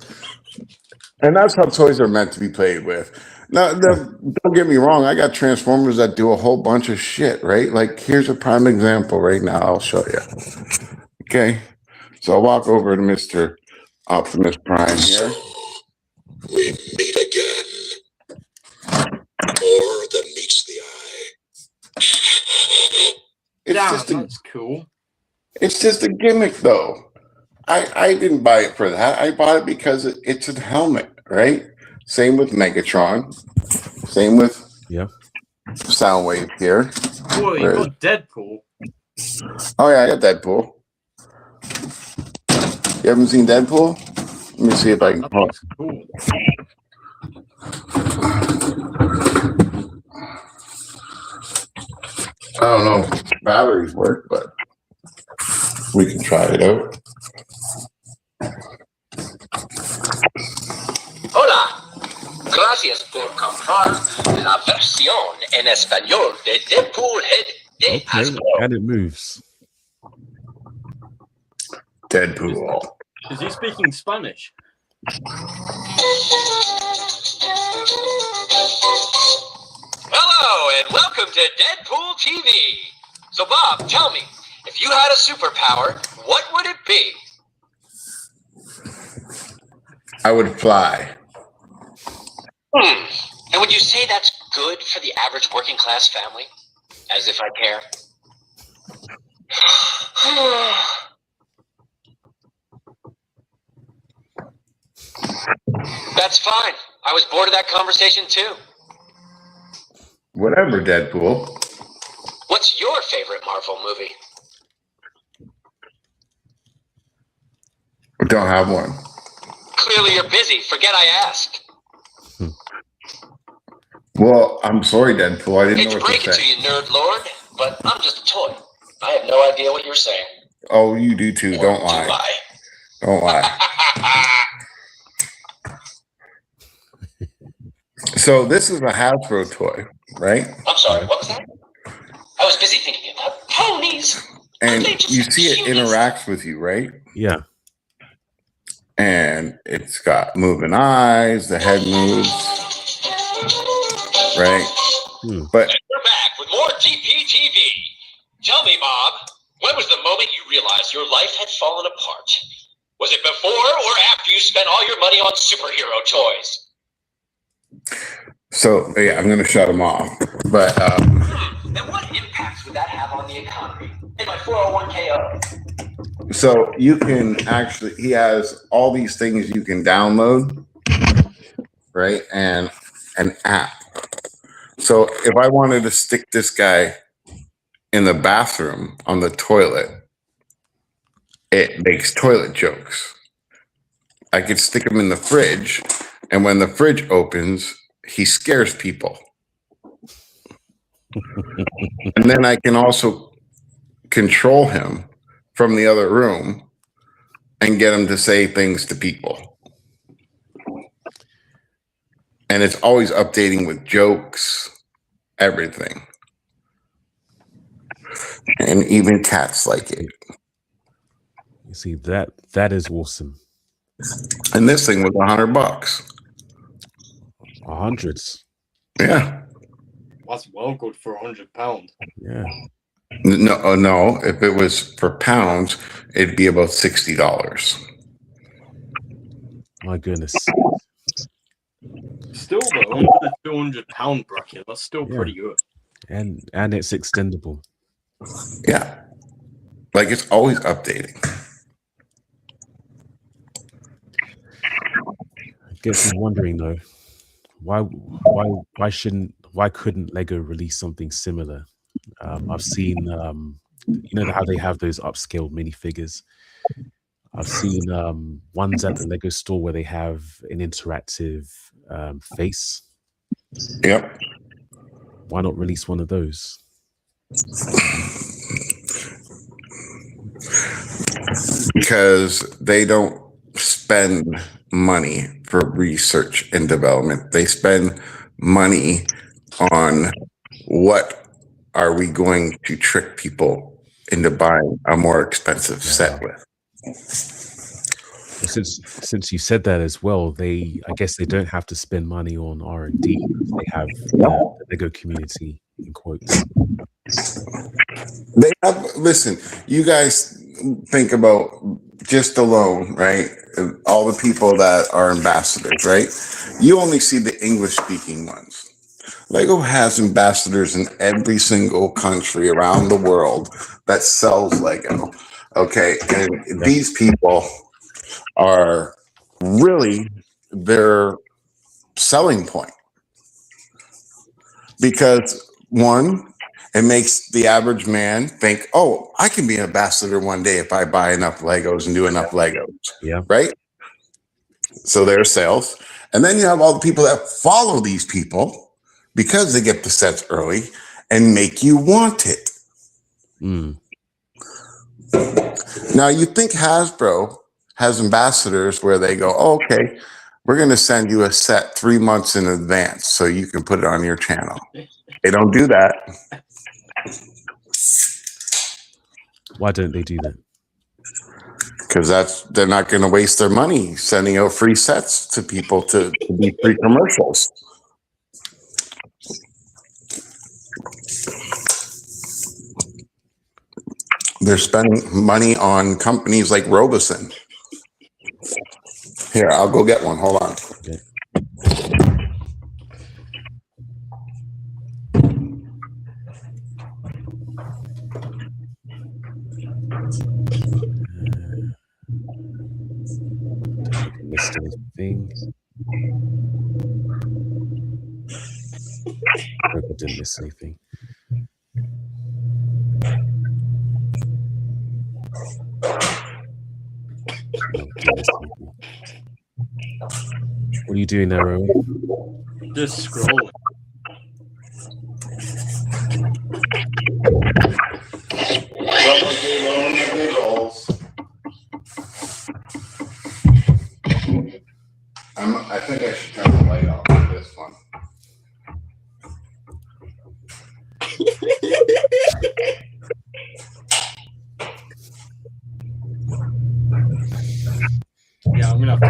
And that's how toys are meant to be played with. Now, don't get me wrong. I got Transformers that do a whole bunch of shit, right? Like, here's a prime example right now. I'll show you. Okay. So I'll walk over to Mr. Optimus Prime here. We meet again. More than meets the eye. that's cool. It's just a gimmick, though. I didn't buy it for that. I bought it because it's a helmet, right? Same with Megatron. Same with Soundwave here. Boy, you got Deadpool. Oh yeah, I got Deadpool. You haven't seen Deadpool? Let me see if I can. That looks cool. I don't know if batteries work, but we can try it out. Hola, gracias por comprar la versión en español de Deadpool Head de Hasbro. And it moves. Deadpool. Is he speaking Spanish? Hello and welcome to Deadpool TV. So Bob, tell me, if you had a superpower, what would it be? I would fly. And would you say that's good for the average working class family? As if I care. That's fine. I was bored of that conversation too. Whatever, Deadpool. What's your favorite Marvel movie? We don't have one. Clearly you're busy. Forget I asked. Well, I'm sorry, Deadpool. I didn't know what break to it say. to you, nerd lord, but I'm just a toy. I have no idea what you're saying. Oh, you do too. Or Don't do lie. I? Don't lie. So this is a Hasbro toy, right? I'm sorry, what was that? I was busy thinking about ponies. And They just you see it cuties. interacts with you, right? Yeah. And it's got moving eyes, the head moves, right? But We're back with more DPTV. Tell me, Bob, When was the moment you realized your life had fallen apart? Was it before or after you spent all your money on superhero toys? So yeah, I'm going to shut him off. But And what impacts would that have on the economy? In my 401k. so you can actually, he has all these things you can download, right? And an app. So if I wanted to stick this guy in the bathroom on the toilet, it makes toilet jokes. I could stick him in the fridge, and when the fridge opens, he scares people. And then I can also control him from the other room and get him to say things to people. And it's always updating with jokes, everything. And even cats like it. You see, that is awesome. And this thing was $100. Hundreds. Yeah. That's well good for £100. Yeah. No. If it was per pounds, it'd be about $60. My goodness. Still though, under the £200 bracket, that's still pretty good. And it's extendable. Yeah. Like it's always updating. I guess I'm wondering though, why couldn't Lego release something similar? I've seen you know how they have those upscaled minifigures. I've seen ones at the Lego store where they have an interactive face. Yep. Why not release one of those? Because they don't spend money for research and development. They spend money on what are we going to trick people into buying a more expensive set with. Since you said that as well, I guess they don't have to spend money on R&D. They have the Lego community in quotes. They have, listen, you guys think about just alone, right? All the people that are ambassadors, right? You only see the English speaking ones. Lego has ambassadors in every single country around the world that sells Lego. Okay. And these people are really their selling point. Because one, it makes the average man think, oh, I can be an ambassador one day if I buy enough Legos and do enough Legos. Yeah. Right? So there's sales. And then you have all the people that follow these people because they get the sets early and make you want it. Mm. Now, you think Hasbro has ambassadors where they go, oh, okay, we're going to send you a set 3 months in advance so you can put it on your channel. They don't do that. Why don't they do that? Because they're not going to waste their money sending out free sets to people to be free commercials. They're spending money on companies like Robeson. Here, I'll go get one. Hold on. Okay. Missed anything? I hope I didn't miss anything. What are you doing there, Owen? Just scrolling. I think I should turn the light off on this one. Yeah, I'm gonna have to.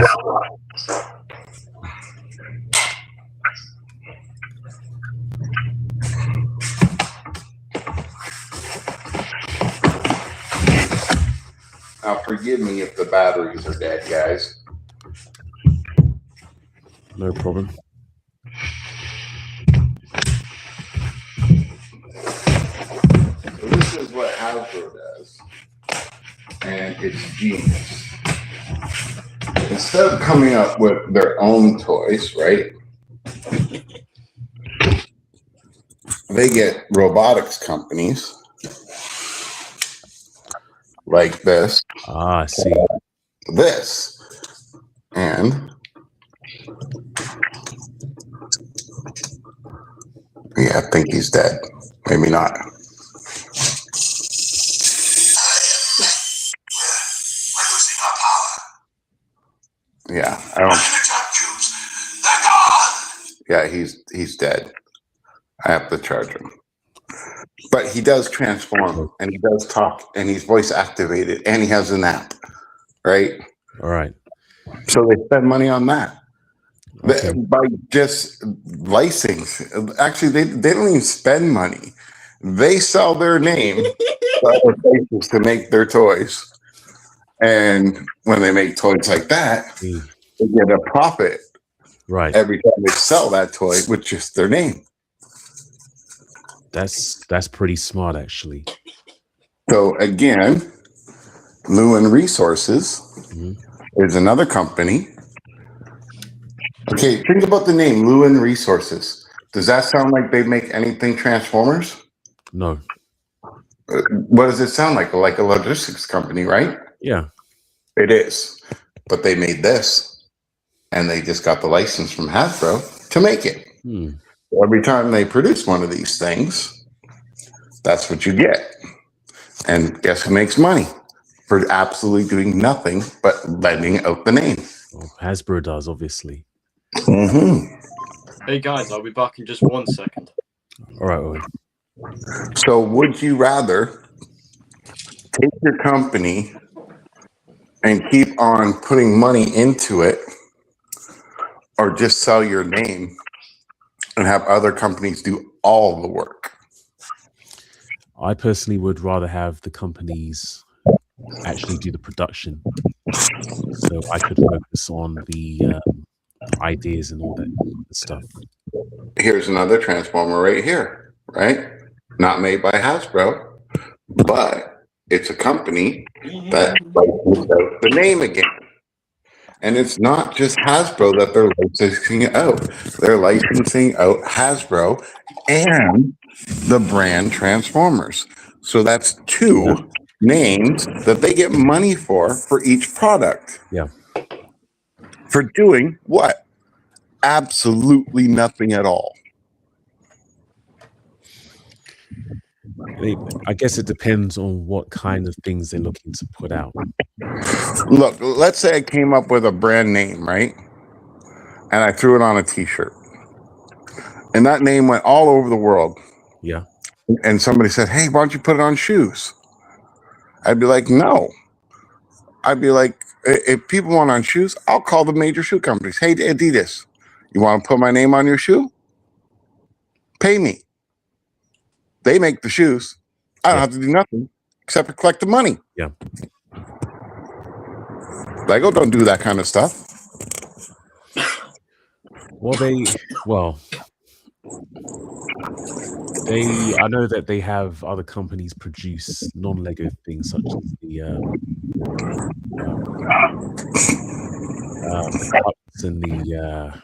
Now, forgive me if the batteries are dead, guys. No problem. So this is what Hasbro does, and it's genius. Instead of coming up with their own toys, right? They get robotics companies like this. Ah, I see. This. And yeah, I think he's dead. Maybe not. Yeah, I don't. Yeah, he's dead. I have to charge him. But he does transform, and he does talk, and he's voice activated, and he has an app, right? All right. So they spend money on that. Okay. By just licensing. Actually, they don't even spend money. They sell their name to other places to make their toys. And when they make toys like that, they get a profit Right. every time they sell that toy with just their name. That's pretty smart, actually. So again, Lewin Resources is another company. Okay, think about the name Lewin Resources. Does that sound like they make anything Transformers? No. What does it sound like? Like a logistics company, right? Yeah. It is. But they made this, and they just got the license from Hasbro to make it. Every time they produce one of these things, that's what you get. And guess who makes money? For absolutely doing nothing but lending out the name. Well, Hasbro does, obviously. Hey guys, I'll be back in just 1 second. All right, Owen. So would you rather take your company and keep on putting money into it, or just sell your name and have other companies do all the work? I personally would rather have the companies actually do the production, so I could focus on the ideas and all that stuff. Here's another Transformer right here, right? Not made by Hasbro, but it's a company that licensed out the name again. And it's not just Hasbro that they're licensing out. They're licensing out Hasbro and the brand Transformers. So that's two names that they get money for each product. Yeah. For doing what? Absolutely nothing at all. I guess it depends on what kind of things they're looking to put out. Look, let's say I came up with a brand name, right? And I threw it on a t-shirt. And that name went all over the world. Yeah. And somebody said, hey, why don't you put it on shoes? I'd be like, no. I'd be like, if people want on shoes, I'll call the major shoe companies. Hey, Adidas, you want to put my name on your shoe? Pay me. They make the shoes. I don't have to do nothing except for collect the money. Yeah. Lego don't do that kind of stuff. I know that they have other companies produce non-Lego things such as the cups and the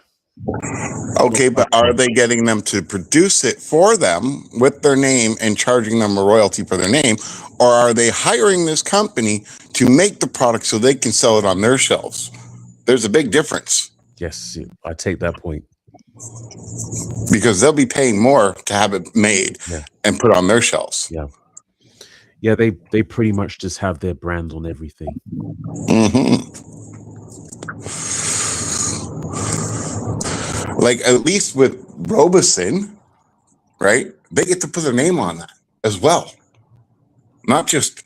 okay, but are they getting them to produce it for them with their name and charging them a royalty for their name, or are they hiring this company to make the product so they can sell it on their shelves? There's a big difference. Yes, I take that point. Because they'll be paying more to have it made and put on their shelves. Yeah. Yeah, they pretty much just have their brand on everything. Like, at least with Robeson, right? They get to put their name on that as well. Not just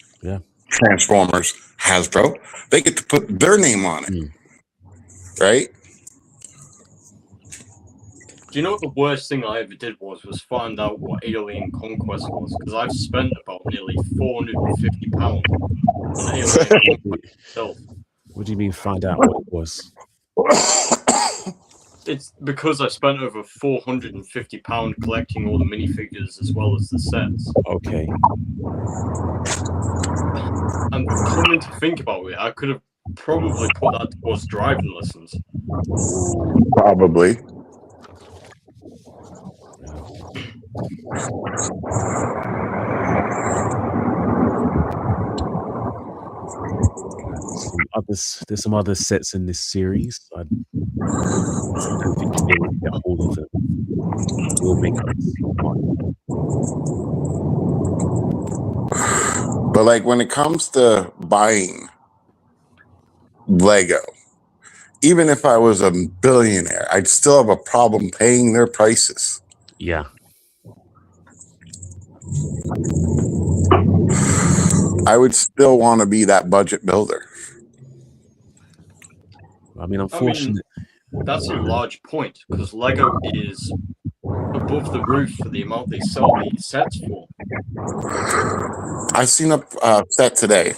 Transformers, Hasbro. They get to put their name on it. Right? Do you know what the worst thing I ever did was find out what Alien Conquest was? Because I've spent about nearly £450 on Alien Conquest itself. What do you mean find out what it was? It's because I spent over £450 collecting all the minifigures as well as the sets. Okay. And coming to think about it, I could have probably put that towards driving lessons. Probably. There's some other sets in this series. I don't think you'll be able to get hold of them. We'll make up one. But like when it comes to buying Lego, even if I was a billionaire, I'd still have a problem paying their prices. Yeah. I would still want to be that budget builder. I mean, unfortunately, that's a large point because Lego is above the roof for the amount they sell these sets for. I seen a set today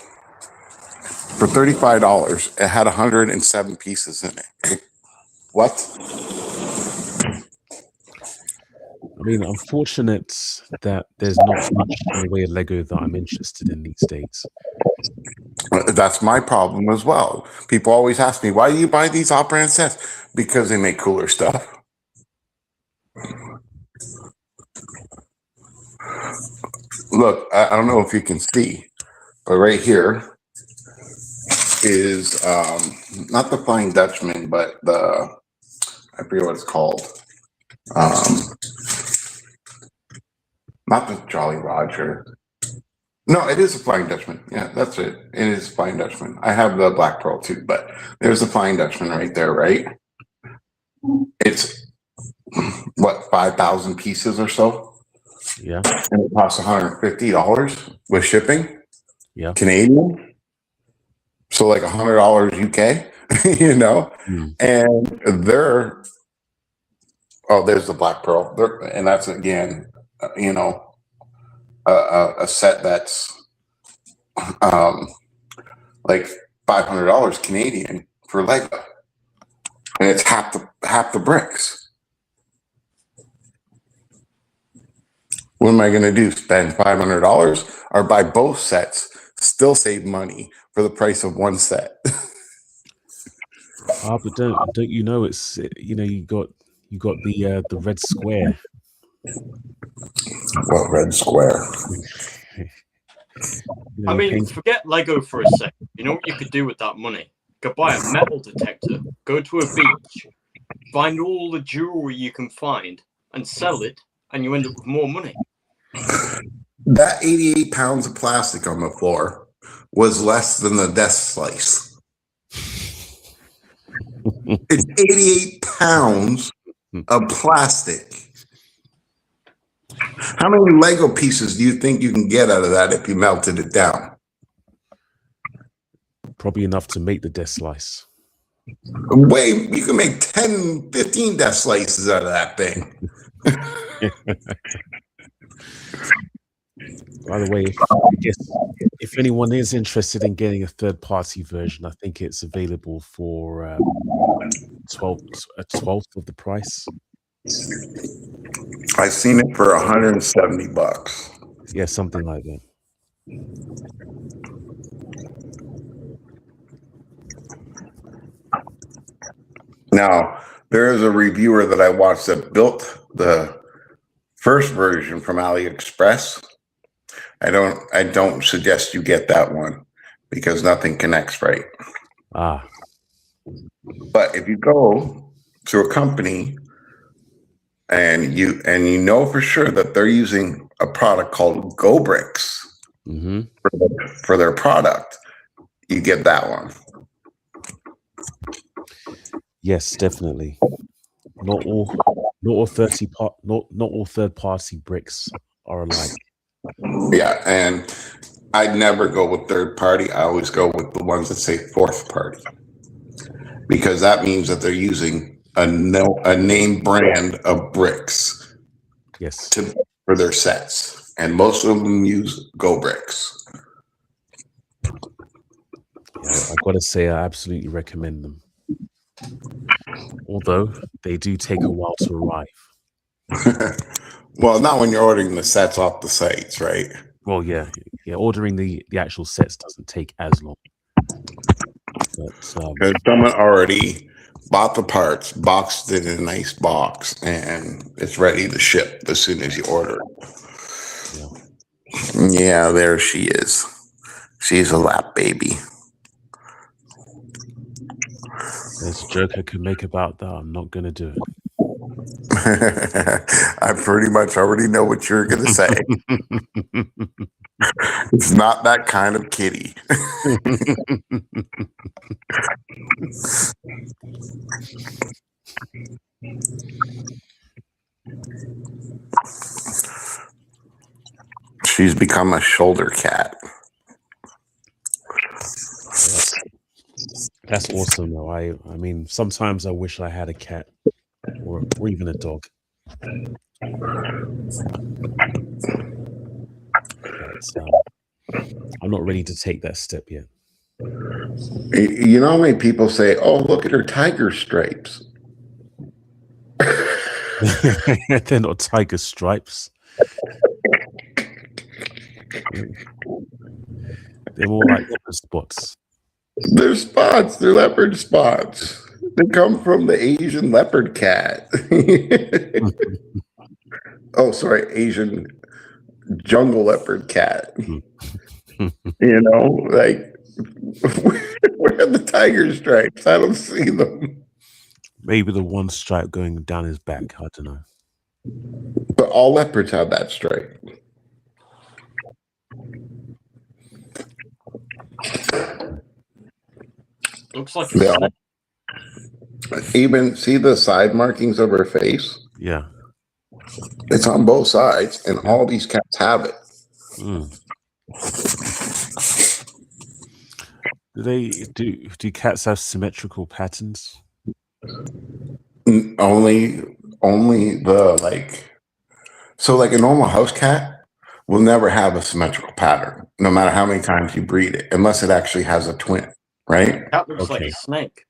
for $35. It had 107 pieces in it. What? I mean, unfortunate that there's not much in the way of Lego that I'm interested in these days. That's my problem as well. People always ask me, why do you buy these off-brand sets? Because they make cooler stuff. Look, I don't know if you can see, but right here is not the Flying Dutchman, but I forget what it's called. Not the Jolly Roger. No, it is a Flying Dutchman. Yeah, that's it. It is a Flying Dutchman. I have the Black Pearl too, but there's the Flying Dutchman right there, right? It's what, 5,000 pieces or so? Yeah. And it costs $150 with shipping. Yeah. Canadian. So like $100 UK, you know? And there's the Black Pearl. And that's again, you know, a set that's like $500 Canadian for Lego, and it's half the bricks. What am I going to do? Spend $500 or buy both sets? Still save money for the price of one set. But don't you know it's, you know, you got the red square. What red square? You know, I mean, forget Lego for a second. You know what you could do with that money? You could buy a metal detector, go to a beach, find all the jewelry you can find, and sell it, and you end up with more money. That 88 pounds of plastic on the floor was less than the desk slice. It's 88 pounds of plastic. How many Lego pieces do you think you can get out of that if you melted it down? Probably enough to make the death slice. Wait, you can make 10, 15 death slices out of that thing. By the way, if anyone is interested in getting a third-party version, I think it's available for a 12th of the price. I've seen it for $170. Yeah, something like that. Now, there is a reviewer that I watched that built the first version from AliExpress. I don't suggest you get that one because nothing connects right. But if you go to a company and you know for sure that they're using a product called GoBricks for their product, you get that one. Yes, definitely. Not all third party bricks are alike. Yeah, and I'd never go with third party. I always go with the ones that say fourth party, because that means that they're using a name brand of bricks Yes. for their sets, and most of them use Go Bricks. Yeah, I gotta say, I absolutely recommend them. Although they do take a while to arrive. Well, not when you're ordering the sets off the sites, right? Well, yeah. Ordering the actual sets doesn't take as long. But Because someone already bought the parts, boxed it in a nice box, and it's ready to ship as soon as you order it. yeah. Yeah, there she is. She's a lap baby. There's a joke I could make about that. I'm not gonna do it. I pretty much already know what you're going to say. It's not that kind of kitty. She's become a shoulder cat. That's awesome, though. I mean, sometimes I wish I had a cat or even a dog. But, I'm not ready to take that step yet. You know how many people say, "Oh, look at her tiger stripes." They're not tiger stripes. They're more like leopard spots. They're spots. They're leopard spots. They come from the Asian leopard cat. Oh, sorry, Asian jungle leopard cat. You know, like, where are the tiger stripes? I don't see them. Maybe the one stripe going down his back. I don't know. But all leopards have that stripe. Looks like a snake. Even see the side markings of her face? Yeah. It's on both sides, and all these cats have it. Do cats have symmetrical patterns? Only the like a normal house cat will never have a symmetrical pattern, no matter how many times you breed it, unless it actually has a twin, right? Cat looks like a snake.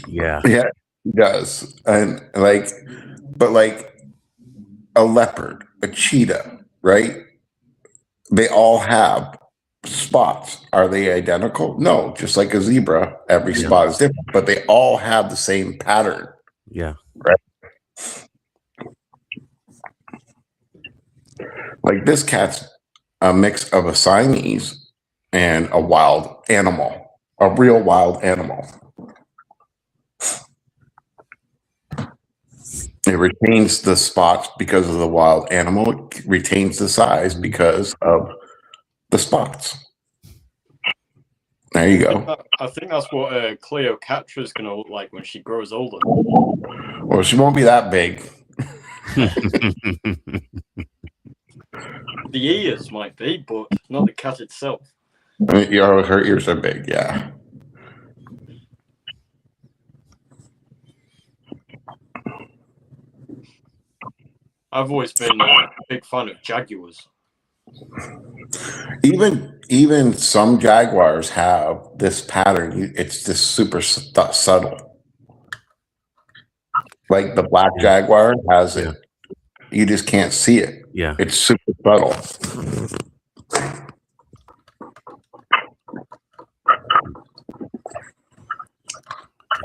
Yeah. Yeah, it does. And but like a leopard, a cheetah, right? They all have spots. Are they identical? No, just like a zebra, every spot is different, but they all have the same pattern. Yeah. Right. Like this cat's a mix of a Siamese and a wild animal, a real wild animal. It retains the spots because of the wild animal. It retains the size because of the spots. There you go. I think that's what Cleopatra is going to look like when she grows older. Well, she won't be that big. The ears might be, but not the cat itself. I mean, her ears are big, yeah. I've always been a big fan of jaguars. Even some jaguars have this pattern. It's just super subtle. Like the black jaguar has it. You just can't see it. Yeah. It's super subtle.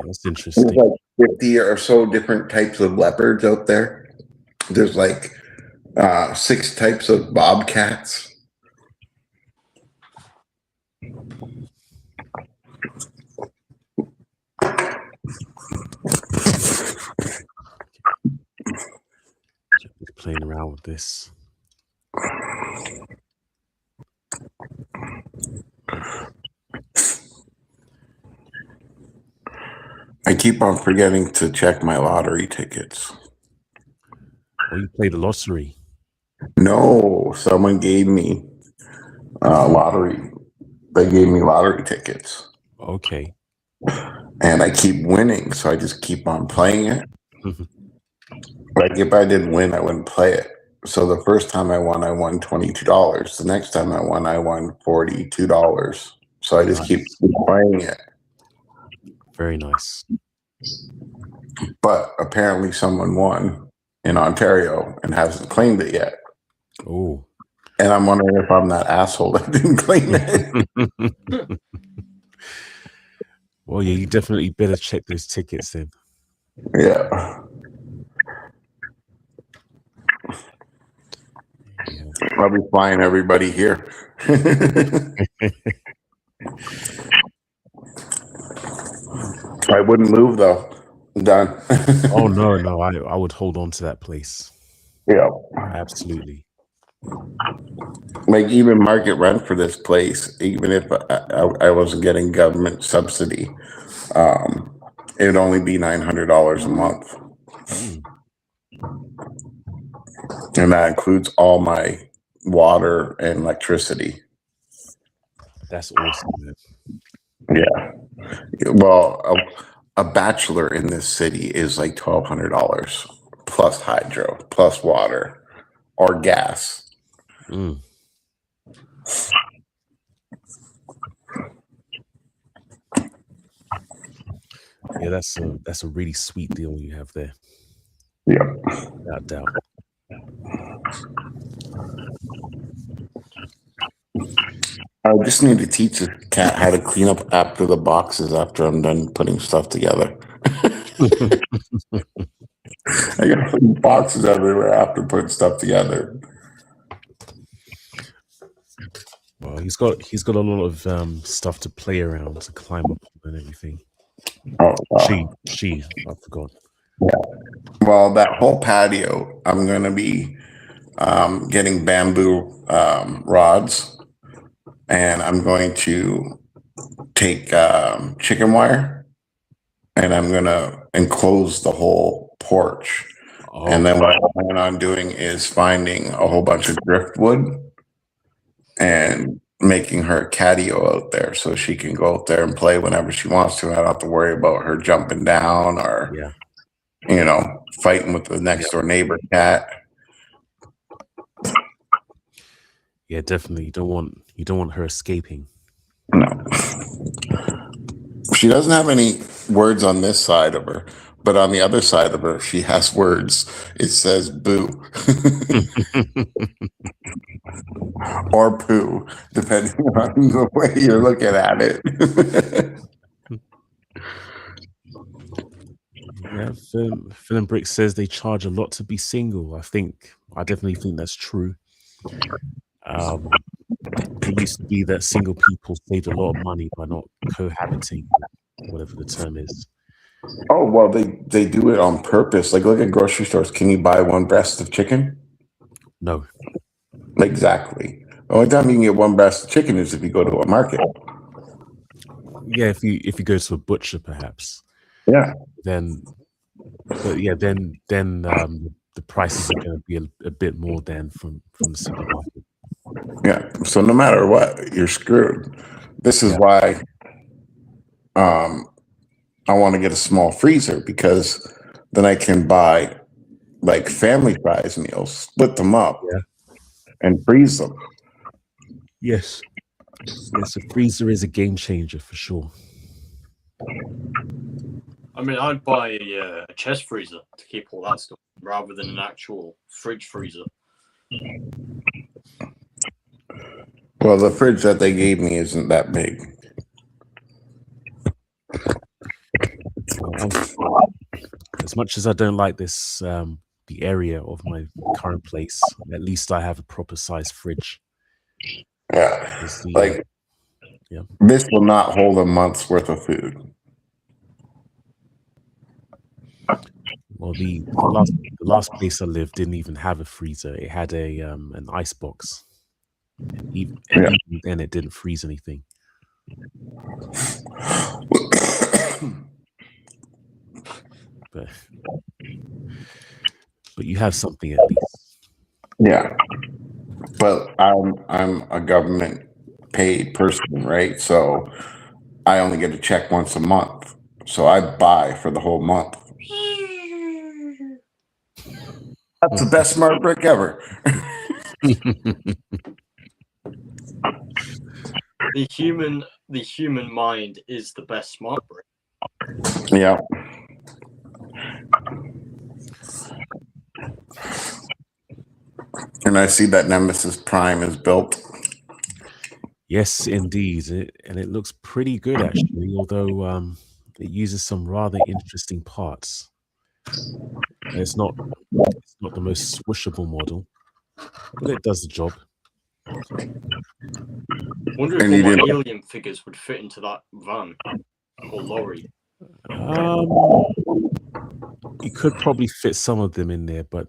That's interesting. There's like 50 or so different types of leopards out there. There's like 6 types of bobcats. Playing around with this. I keep on forgetting to check my lottery tickets. Oh, you play the lottery? No, someone gave me lottery. They gave me lottery tickets. Okay. and I keep winning, so I just keep on playing it. Mhm. Like if I didn't win, I wouldn't play it. So the first time I won $22. The next time I won $42. So I just keep Nice. playing it. Very nice. But apparently someone won in Ontario and hasn't claimed it yet. Oh. And I'm wondering if I'm that asshole that didn't claim it. Well, yeah, you definitely better check those tickets then. Yeah. Yeah. I'll be flying everybody here. I wouldn't move though. I'm done. Oh no, I would hold on to that place. Yeah. Absolutely. Like even market rent for this place, even if I wasn't getting government subsidy, it would only be $900 a month. And that includes all my water and electricity. That's awesome, man. Yeah. Well, a bachelor in this city is like $1,200 plus hydro, plus water or gas. Mm. Yeah, that's a really sweet deal you have there. Yeah. Without doubt. I just need to teach the cat how to clean up after the boxes after I'm done putting stuff together. I got boxes everywhere after putting stuff together. Well, he's got a lot of stuff to play around, to climb up and everything. Oh, wow. I forgot. Yeah. Well, that whole patio, I'm gonna be getting bamboo rods, and I'm going to take chicken wire, and I'm gonna enclose the whole porch. Oh, And then what I plan on doing is finding a whole bunch of driftwood and making her catio out there so she can go out there and play whenever she wants to. I don't have to worry about her jumping down or, yeah. Fighting with the next door neighbor cat. Yeah, definitely. You don't want her escaping. No. She doesn't have any words on this side of her, but on the other side of her, she has words. It says boo. Or poo, depending on the way you're looking at it. Yeah, Phil and Brick says they charge a lot to be single. I definitely think that's true. It used to be that single people saved a lot of money by not cohabiting, whatever the term is. Oh, well, they do it on purpose. Like, look at grocery stores. Can you buy one breast of chicken? No. Exactly. The only time you can get one breast of chicken is if you go to a market. Yeah, if you go to a butcher, perhaps. Yeah. Then the prices are going to be a bit more than from the supermarket. Yeah. So no matter what, you're screwed. This is why I want to get a small freezer, because then I can buy like family size meals, split them up, and freeze them. Yes. Yes, a freezer is a game changer for sure. I mean, I'd buy a chest freezer to keep all that stuff rather than an actual fridge freezer. Well, the fridge that they gave me isn't that big. As much as I don't like this, the area of my current place, at least I have a proper size fridge. Yeah. This will not hold a month's worth of food. Well, the last place I lived didn't even have a freezer. It had an ice box. And even then, it didn't freeze anything. But you have something at least. Yeah. But I'm a government paid person, right? So I only get a check once a month. So I buy for the whole month. That's the best smart brick ever. The human mind is the best smart brick. Yeah. And I see that Nemesis Prime is built. Yes, indeed, and it looks pretty good actually. Although it uses some rather interesting parts. It's not the most swishable model, but it does the job. Wonder if all my alien figures would fit into that van or lorry. You could probably fit some of them in there, but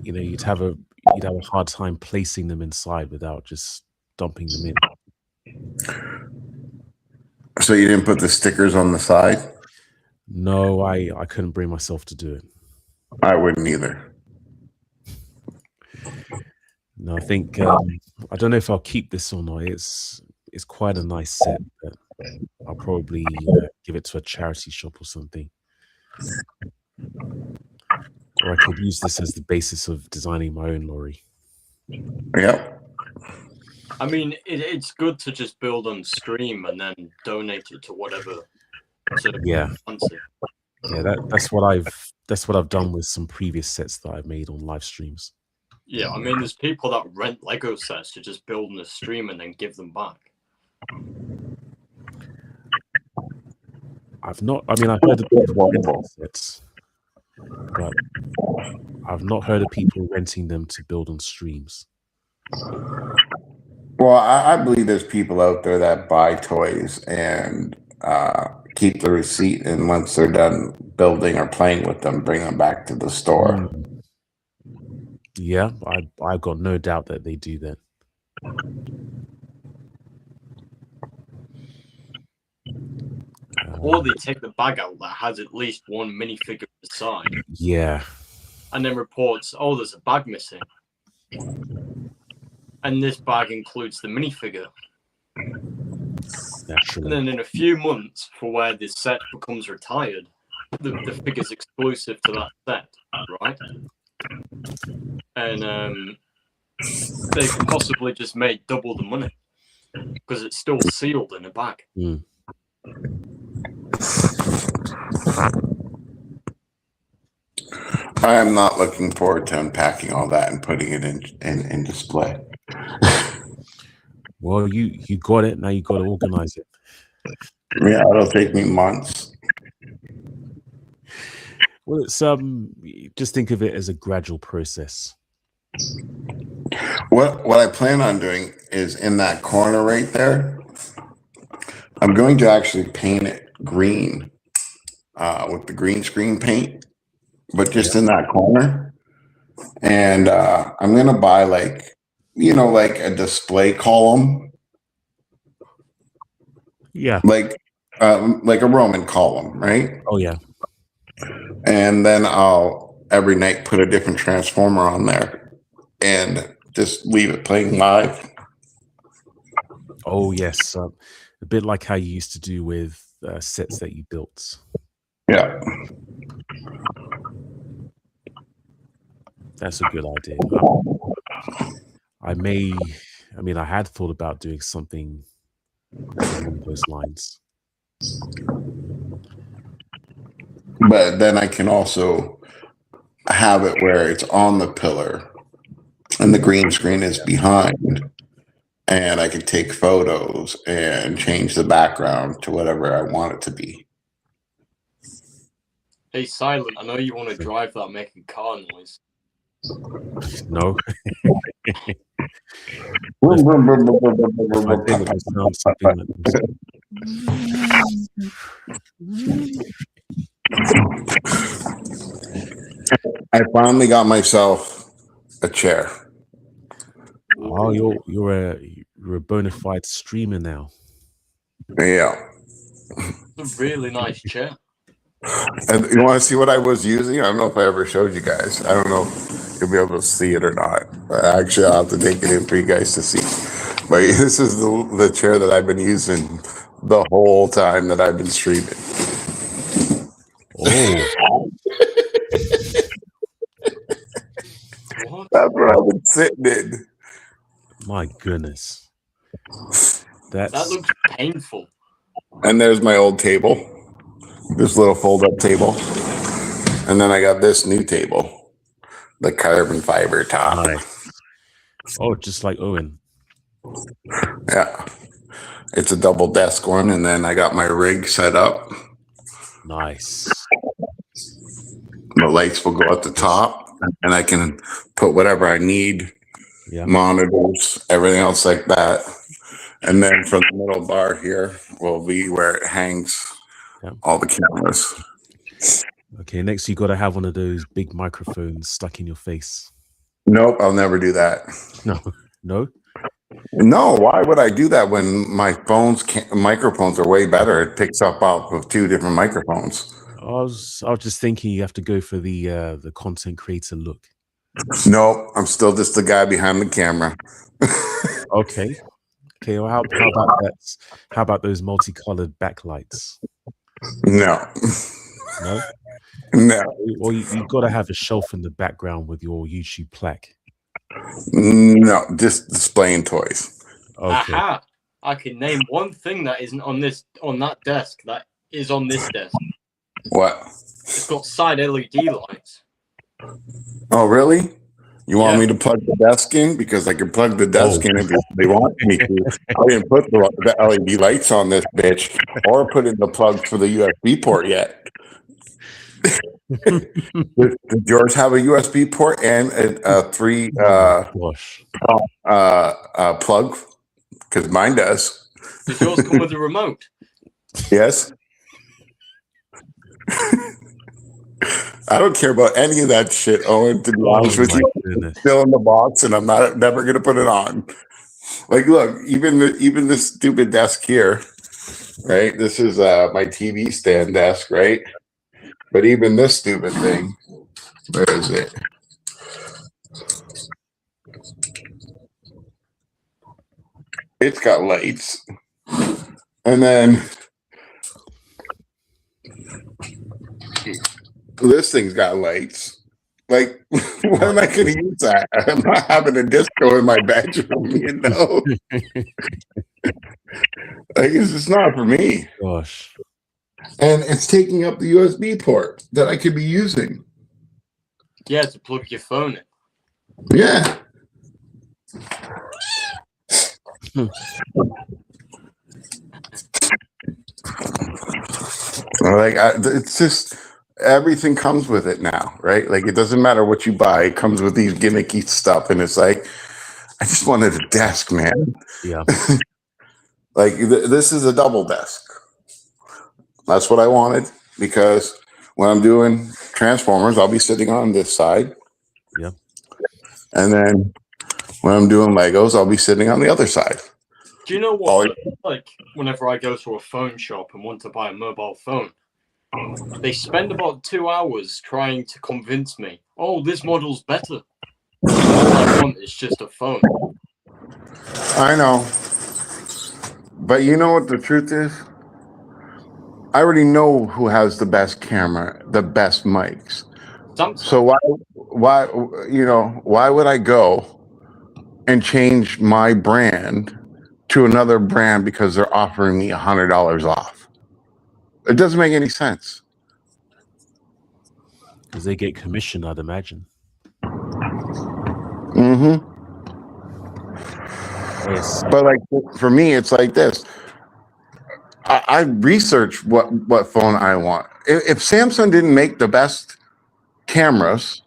you know, you'd have a hard time placing them inside without just dumping them in. So you didn't put the stickers on the side? No, I couldn't bring myself to do it. I wouldn't either. No, I think I don't know if I'll keep this or not. It's quite a nice set, but I'll probably give it to a charity shop or something. Or I could use this as the basis of designing my own lorry. Yep. I mean, it's good to just build on stream and then donate it to whatever. Yeah. Fancy. Yeah, that's what I've done with some previous sets that I've made on live streams. Yeah, I mean, there's people that rent Lego sets to just build in a stream and then give them back. I've heard of people renting sets, but I've not heard of people renting them to build on streams. Well, I believe there's people out there that buy toys and keep the receipt, and once they're done building or playing with them, bring them back to the store. Yeah, I've got no doubt that they do that. Or they take the bag out that has at least one minifigure inside. Yeah. And then reports, oh, there's a bag missing. And this bag includes the minifigure. Naturally. And then in a few months, for where this set becomes retired, the figure's exclusive to that set, right? And they possibly just made double the money because it's still sealed in a bag. Mm. I am not looking forward to unpacking all that and putting it in display. Well, you got it. Now you got to organize it. Yeah, it'll take me months. Well, it's just think of it as a gradual process. What I plan on doing is in that corner right there, I'm going to actually paint it green with the green screen paint, but just in that corner. And I'm going to buy like a display column. Yeah. Like a Roman column, right? Oh, yeah. And then I'll every night put a different transformer on there and just leave it playing live. Oh, yes. A bit like how you used to do with sets that you built. Yeah. That's a good idea. I had thought about doing something along those lines. But then I can also have it where it's on the pillar and the green screen is behind, and I can take photos and change the background to whatever I want it to be. Hey, Silent, I know you want to drive that making car noise. No. I finally got myself a chair. Oh, you're a bona fide streamer now. Yeah. It's a really nice chair. And you want to see what I was using? I don't know if I ever showed you guys. I don't know if you'll be able to see it or not. But actually, I'll have to take it in for you guys to see. But this is the chair that I've been using the whole time that I've been streaming. Oh, What? That's what I've been sitting in. my goodness. That That's looks painful. And there's my old table, this little fold-up table. And then I got this new table, the carbon fiber top. nice. Oh, just like Owen. Yeah. It's a double desk one. And then I got my rig set up. Nice. The lights will go at the top, and I can put whatever I need, Yeah. monitors, everything else like that. And then from the middle bar here will be where it hangs Yeah. all the cameras. Okay, next you got to have one of those big microphones stuck in your face. Nope, I'll never do that. No. No, why would I do that when my microphones are way better? It picks up off of 2 different microphones. I was just thinking you have to go for the content creator look. Nope, I'm still just the guy behind the camera. Okay. Okay. Well, how about that? How about those multicolored backlights? No. No. No. Or you got to have a shelf in the background with your YouTube plaque. No, just displaying toys. Okay. Aha! I can name one thing that isn't on that desk that is on this desk. What? It's got side LED lights. Oh, really? You want Yeah. me to plug the desk in? Because I can plug the desk in if they want me to. I didn't put the LED lights on this bitch or put in the plug for the USB port yet. Does yours have a USB port and a 3 Gosh. plug? Because mine does. Does yours come with a remote? Yes. I don't care about any of that shit, Owen, to be honest with you. Goodness. It's still in the box, and I'm never going to put it on. Like, look, even this stupid desk here, right? This is my TV stand desk, right? But even this stupid thing, where is it? It's got lights. And then this thing's got lights. Like, when am I going to use that? I'm not having a disco in my bedroom, you know? Like, it's just not for me. Gosh. And it's taking up the USB port that I could be using. Yeah, to plug your phone in. Yeah. Like, it's just everything comes with it now, right? Like, it doesn't matter what you buy; it comes with these gimmicky stuff, and it's like, I just wanted a desk, man. Yeah. Like, this is a double desk. That's what I wanted, because when I'm doing Transformers, I'll be sitting on this side. Yeah. And then when I'm doing Legos, I'll be sitting on the other side. Do you know what? Like, whenever I go to a phone shop and want to buy a mobile phone, they spend about 2 hours trying to convince me, oh, this model's better. All I want is just a phone. I know. But you know what the truth is? I already know who has the best camera, the best mics. So why would I go and change my brand to another brand because they're offering me $100 off? It doesn't make any sense. Because they get commission, I'd imagine. Mm-hmm. Yes. But like for me, it's like this. I research what phone I want. If Samsung didn't make the best cameras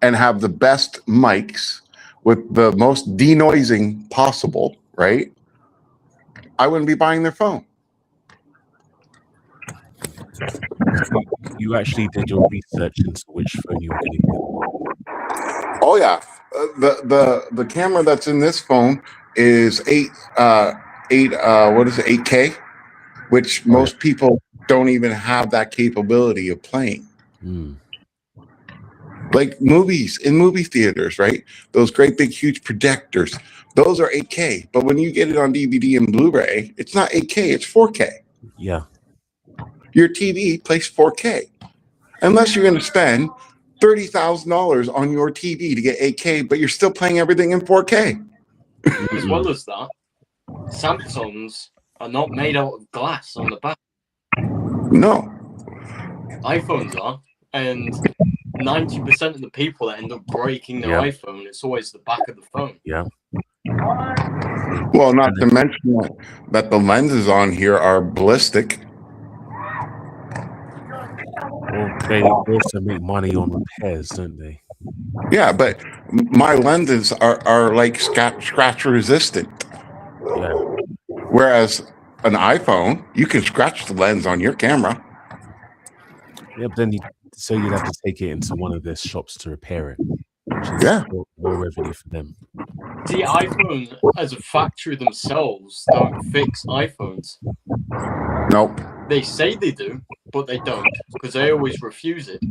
and have the best mics with the most denoising possible, right? I wouldn't be buying their phone. You actually did your research into which phone you were going to get. Oh yeah, the camera that's in this phone is 8K, which most people don't even have that capability of playing. Like movies in movie theaters, right? Those great big huge projectors, those are 8K. But when you get it on DVD and Blu-ray, it's not 8K, it's 4K. Yeah. Your TV plays 4K. unless you're going to spend $30,000 on your TV to get 8K, but you're still playing everything in 4K. As well as that, Samsungs are not made out of glass on the back. No. iPhones are, and 90% of the people that end up breaking their iPhone, it's always the back of the phone. Yeah. Well, not to mention that the lenses on here are ballistic. Well, they also make money on repairs, don't they? Yeah, but my lenses are like scratch resistant. Yeah. Whereas an iPhone, you can scratch the lens on your camera. Yeah, but then you'd have to take it into one of their shops to repair it, which is more revenue for them. The iPhone as a factory themselves don't fix iPhones. Nope. They say they do, but they don't, because they always refuse it.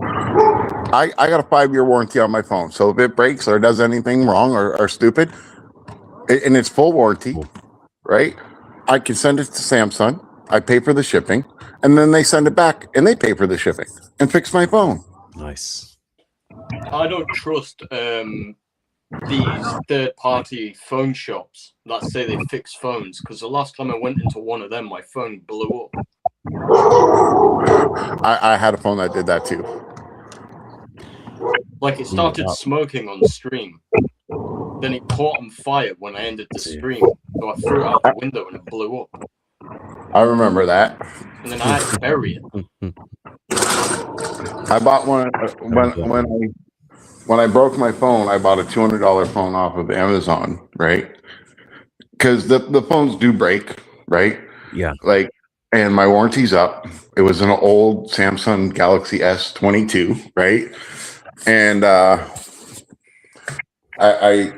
I got a 5-year warranty on my phone, so if it breaks or does anything wrong or stupid, and it's full warranty, right? I can send it to Samsung. I pay for the shipping, and then they send it back, and they pay for the shipping and fix my phone. Nice. I don't trust these third-party phone shops that say they fix phones, because the last time I went into one of them, my phone blew up. I had a phone that did that too. Like, it started smoking on stream. Then it caught on fire when I ended the stream. So I threw it out the window and it blew up. I remember that. And then I had to bury it. I bought one when I broke my phone. I bought a $200 phone off of Amazon, right? Because the phones do break, right? Yeah. Like, and my warranty's up. It was an old Samsung Galaxy S22, right? And I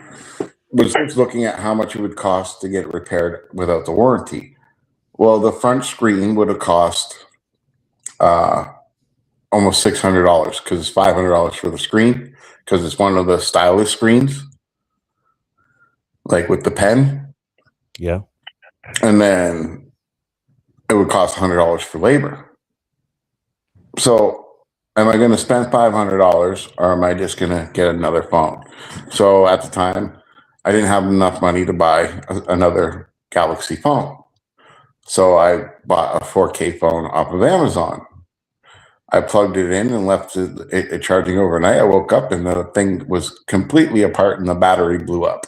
was just looking at how much it would cost to get it repaired without the warranty. Well, the front screen would have cost almost $600 because it's $500 for the screen because it's one of the stylus screens, like with the pen. Yeah. And then it would cost $100 for labor. So am I going to spend $500 or am I just going to get another phone? So at the time, I didn't have enough money to buy another Galaxy phone. So I bought a 4K phone off of Amazon. I plugged it in and left it charging overnight. I woke up and the thing was completely apart and the battery blew up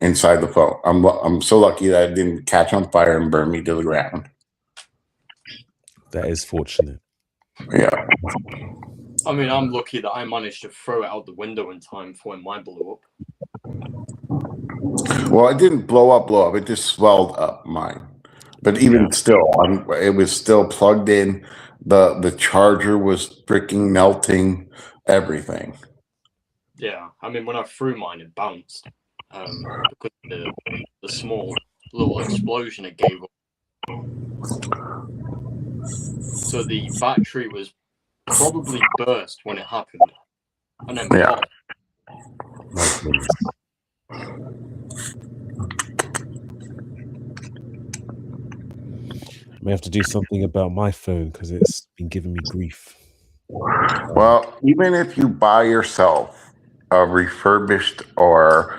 inside the phone. I'm so lucky that it didn't catch on fire and burn me to the ground. That is fortunate. Yeah. I mean, I'm lucky that I managed to throw it out the window in time for when mine blew up. Well, it didn't blow up. It just swelled up mine. But even still, it was still plugged in. The charger was freaking melting. Everything. Yeah, I mean, when I threw mine, it bounced because of the small little explosion it gave up. So the battery was probably burst when it happened, and then popped. I may have to do something about my phone because it's been giving me grief. Well, even if you buy yourself a refurbished or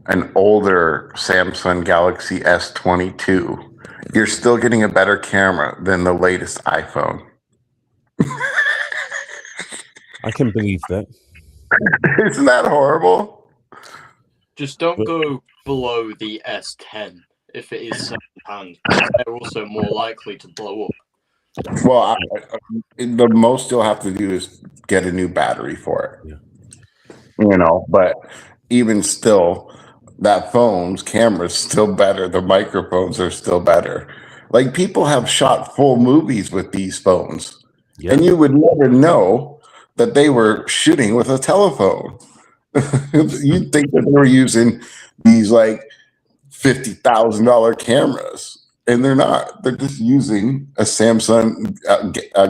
an older Samsung Galaxy S22, you're still getting a better camera than the latest iPhone. I can believe that. Isn't that horrible? Just don't go below the S10 if it is second-hand. They're also more likely to blow up. Well, the most you'll have to do is get a new battery for it. Yeah. You know, but even still, that phone's camera is still better. The microphones are still better. Like, people have shot full movies with these phones. Yep. And you would never know that they were shooting with a telephone. You'd think that they were using these like $50,000 cameras, and they're not. They're just using a Samsung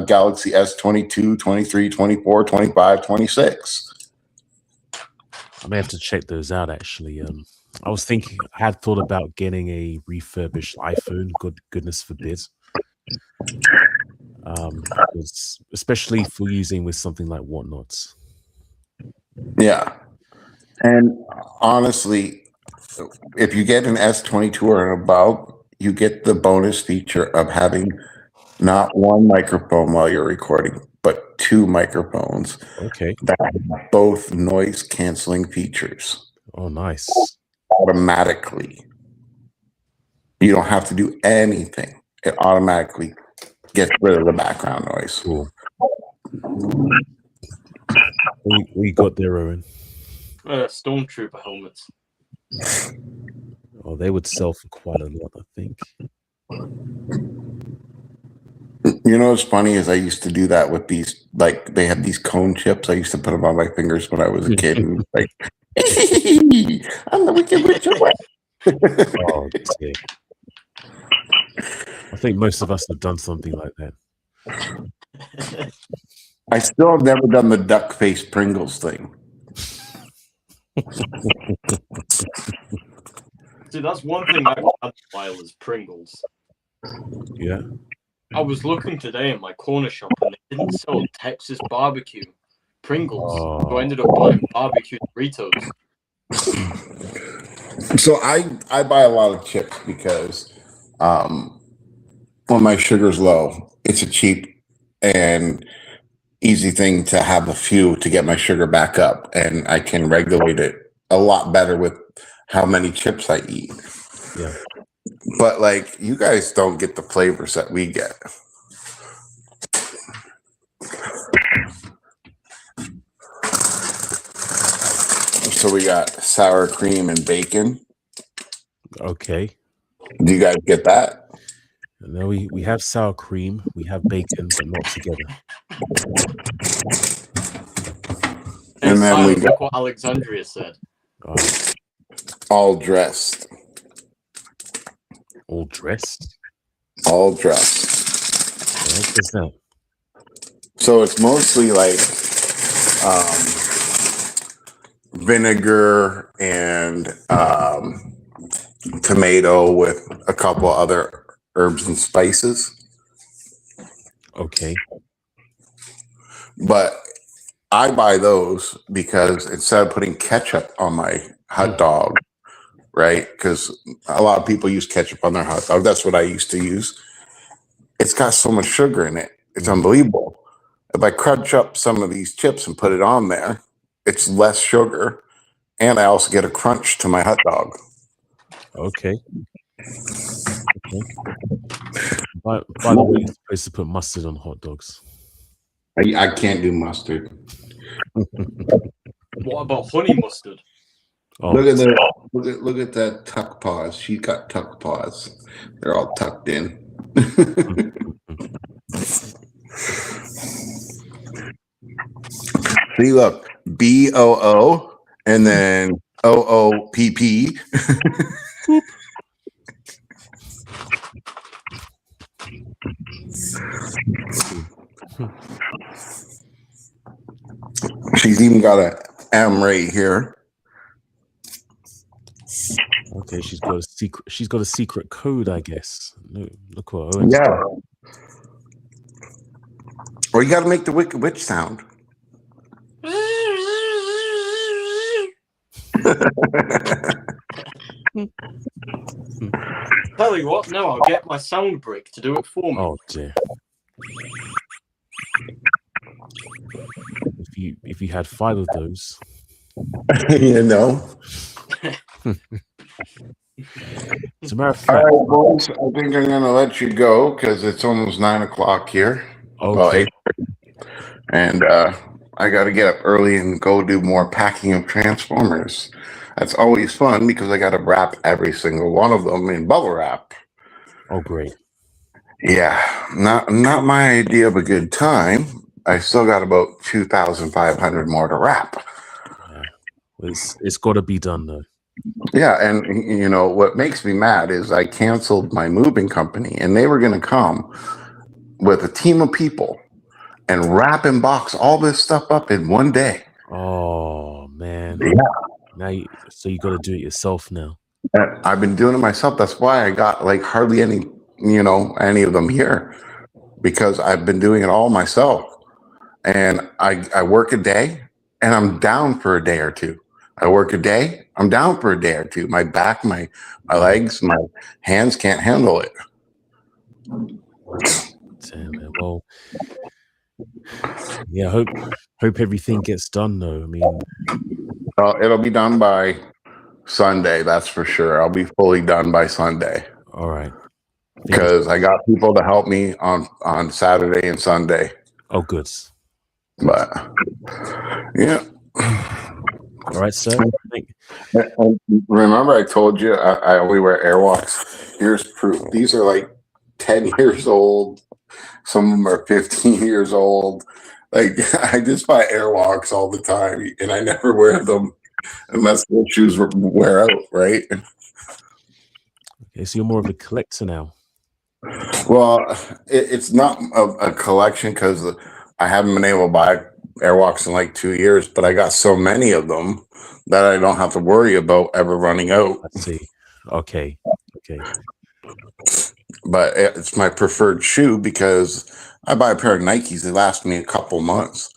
Galaxy S22, 23, 24, 25, 26. I may have to check those out, actually. I was thinking, I had thought about getting a refurbished iPhone, goodness forbid. especially for using with something like whatnots. Yeah. And honestly, if you get an S22 or above, you get the bonus feature of having not one microphone while you're recording, but two microphones Okay. that have both noise canceling features Oh, nice. automatically. You don't have to do anything. It automatically gets rid of the background noise. Cool. We got there, Owen. Stormtrooper helmets. Oh, they would sell for quite a lot, I think. You know what's funny is I used to do that with these, like they have these cone chips. I used to put them on my fingers when I was a kid, and like, I'm the Wicked Witch of West. Oh, dear. I think most of us have done something like that. I still have never done the duck face Pringles thing. See, that's one thing I've had a while is Pringles. Yeah. I was looking today in my corner shop and they didn't sell Texas barbecue Pringles. So I ended up buying barbecue Doritos. So I buy a lot of chips because when my sugar's low, it's a cheap and easy thing to have a few to get my sugar back up, and I can regulate it a lot better with how many chips I eat. Yeah. But like, you guys don't get the flavors that we get. So we got sour cream and bacon. Okay. Do you guys get that? No, we have sour cream, we have bacon, but not together. And then we got what Alexandria said. all dressed. All dressed? All dressed. What is that? So it's mostly like vinegar and tomato with a couple other herbs and spices. Okay. But I buy those because instead of putting ketchup on my hot dog, right? Because a lot of people use ketchup on their hot dog. That's what I used to use. It's got so much sugar in it. It's unbelievable. If I crunch up some of these chips and put it on there, it's less sugar. And I also get a crunch to my hot dog. Okay. By the way, you're supposed to put mustard on hot dogs. I can't do mustard. What about honey mustard? Oh, Look at that tuck paws. She got tuck paws. They're all tucked in. See, look, BOO and then OOPP. She's even got a M right here. okay, she's got a secret code, I guess. Look what Owen's Yeah. got. Or you got to make the Wicked Witch sound. Tell you what, no, I'll get my sound brick to do it for me. Oh dear. If you had 5 of those. You know. As a matter of All fact, right, boys. I think I'm gonna let you go because it's almost 9 o'clock here. okay. And I got to get up early and go do more packing of Transformers. That's always fun because I got to wrap every single one of them in bubble wrap. Oh, great. Yeah, not my idea of a good time. I still got about 2,500 more to wrap. It's got to be done though. Yeah, and you know what makes me mad is I canceled my moving company, and they were going to come with a team of people and wrap and box all this stuff up in one day. Oh man. Yeah. Now so you got to do it yourself now. I've been doing it myself. That's why I got like hardly any of them here. because I've been doing it all myself. And I work a day and I'm down for a day or two. I work a day, I'm down for a day or two. My back, my legs, my hands can't handle it. Damn it. Well, yeah, hope everything gets done though. I mean, It'll be done by Sunday, that's for sure. I'll be fully done by Sunday all right. because I got people to help me on Saturday and Sunday. Oh, good. But yeah. All right, sir. And remember, I told you I only wear Airwalks. Here's proof. These are like 10 years old. Some of them are 15 years old. Like I just buy Airwalks all the time, and I never wear them unless the shoes wear out, right? Okay, so you're more of a collector now. Well, it's not a collection because I haven't been able to buy Airwalks in like 2 years, but I got so many of them that I don't have to worry about ever running out. I see. Okay. But it's my preferred shoe because I buy a pair of Nikes, they last me a couple months.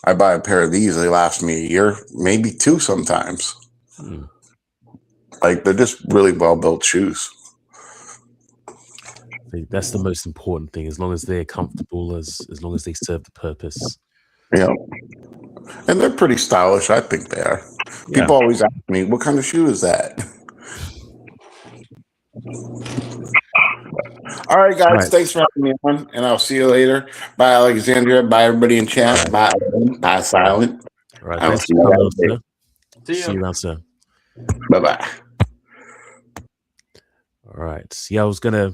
I buy a pair of these, they last me a year, maybe two sometimes. Like they're just really well built shoes. That's the most important thing. As long as they're comfortable, as long as they serve the purpose. Yeah. And they're pretty stylish, I think they are. Yeah. People always ask me, what kind of shoe is that? All right, guys. All right. Thanks for having me on, and I'll see you later. Bye, Alexandria. Bye, everybody in chat. Right. Bye, Silent. All right. Thanks for coming on, sir. See you around, sir. Bye-bye. All right. Yeah, I was gonna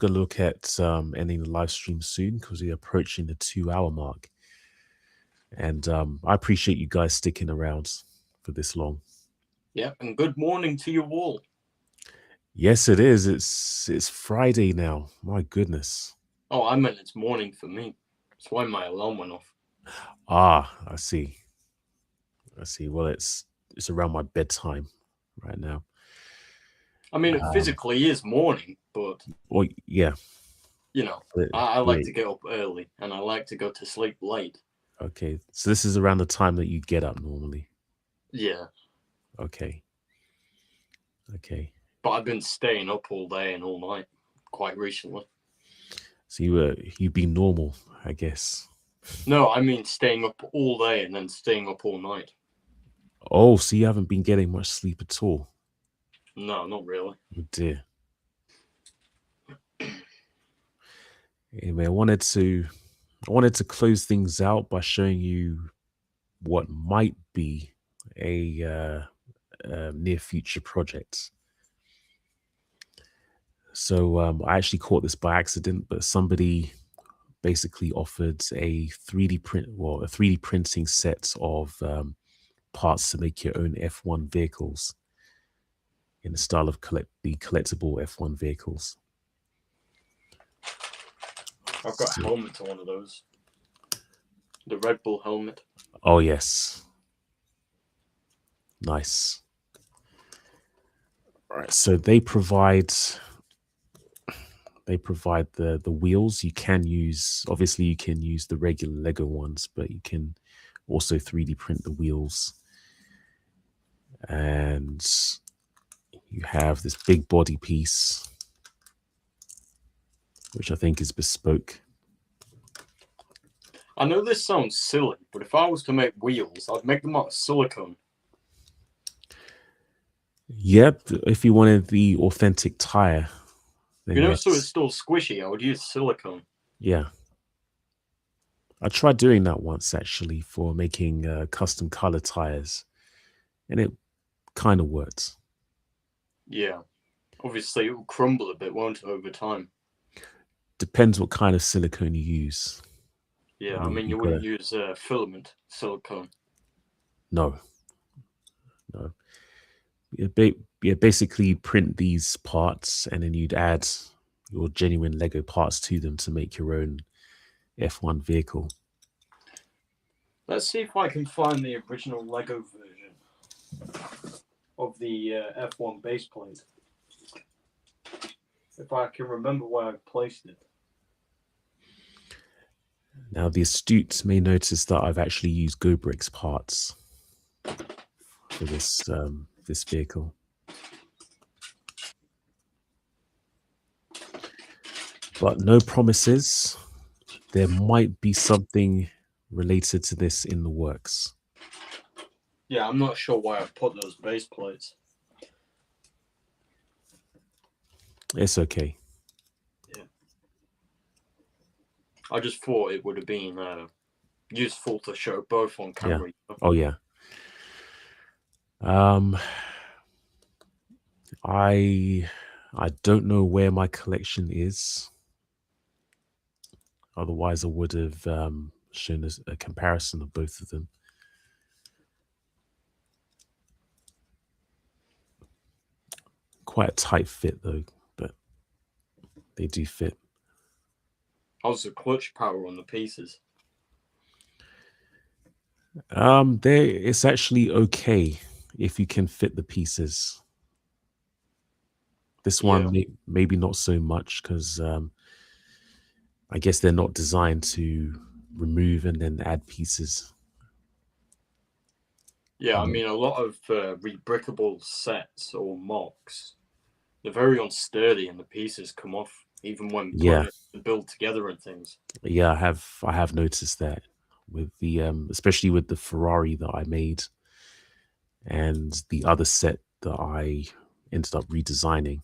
look at ending the live stream soon because we're approaching the 2-hour mark. And I appreciate you guys sticking around for this long. Yeah, and good morning to you all. Yes, it is. It's Friday now. My goodness. Oh, I meant it's morning for me. That's why my alarm went off. Ah, I see. Well, it's around my bedtime right now. I mean, it physically is morning, but well, yeah. You know, I like to get up early and I like to go to sleep late. Okay, so this is around the time that you get up normally. Yeah. Okay. But I've been staying up all day and all night quite recently. So you've been normal, I guess. No, I mean staying up all day and then staying up all night. Oh, so you haven't been getting much sleep at all? No, not really. Oh dear. Anyway, I wanted to close things out by showing you what might be a near future project. So I actually caught this by accident, but somebody basically offered a 3D printing set of parts to make your own F1 vehicles in the style of the collectible F1 vehicles. I've got a helmet to one of those. The Red Bull helmet. Oh yes. Nice. All right, so they provide the wheels. You can use the regular Lego ones, but you can also 3D print the wheels. And you have this big body piece, which I think is bespoke. I know this sounds silly, but if I was to make wheels, I'd make them out of silicone. Yep, if you wanted the authentic tire. You know, so it's still squishy, I would use silicone. Yeah. I tried doing that once, actually, for making custom color tires. And it kind of worked. Yeah. Obviously, it will crumble a bit, won't it, over time? Depends what kind of silicone you use. Yeah, I mean you wouldn't use filament silicone. No. Basically, you'd print these parts and then you'd add your genuine Lego parts to them to make your own F1 vehicle. Let's see if I can find the original Lego version of the F1 base plate. If I can remember where I placed it. Now, the astute may notice that I've actually used GoBricks parts for this this vehicle. But no promises. There might be something related to this in the works. Yeah, I'm not sure why I put those base plates. It's okay. Yeah. I just thought it would have been useful to show both on camera. Yeah. Oh yeah. I don't know where my collection is. Otherwise, I would have shown us a comparison of both of them. Quite a tight fit though, but they do fit. How's the clutch power on the pieces? It's actually okay if you can fit the pieces. This one maybe not so much because I guess they're not designed to remove and then add pieces. Yeah, I mean, a lot of rebrickable sets or mocks, they're very unsturdy and the pieces come off even when put to build together and things. Yeah, I have noticed that with the especially with the Ferrari that I made and the other set that I ended up redesigning.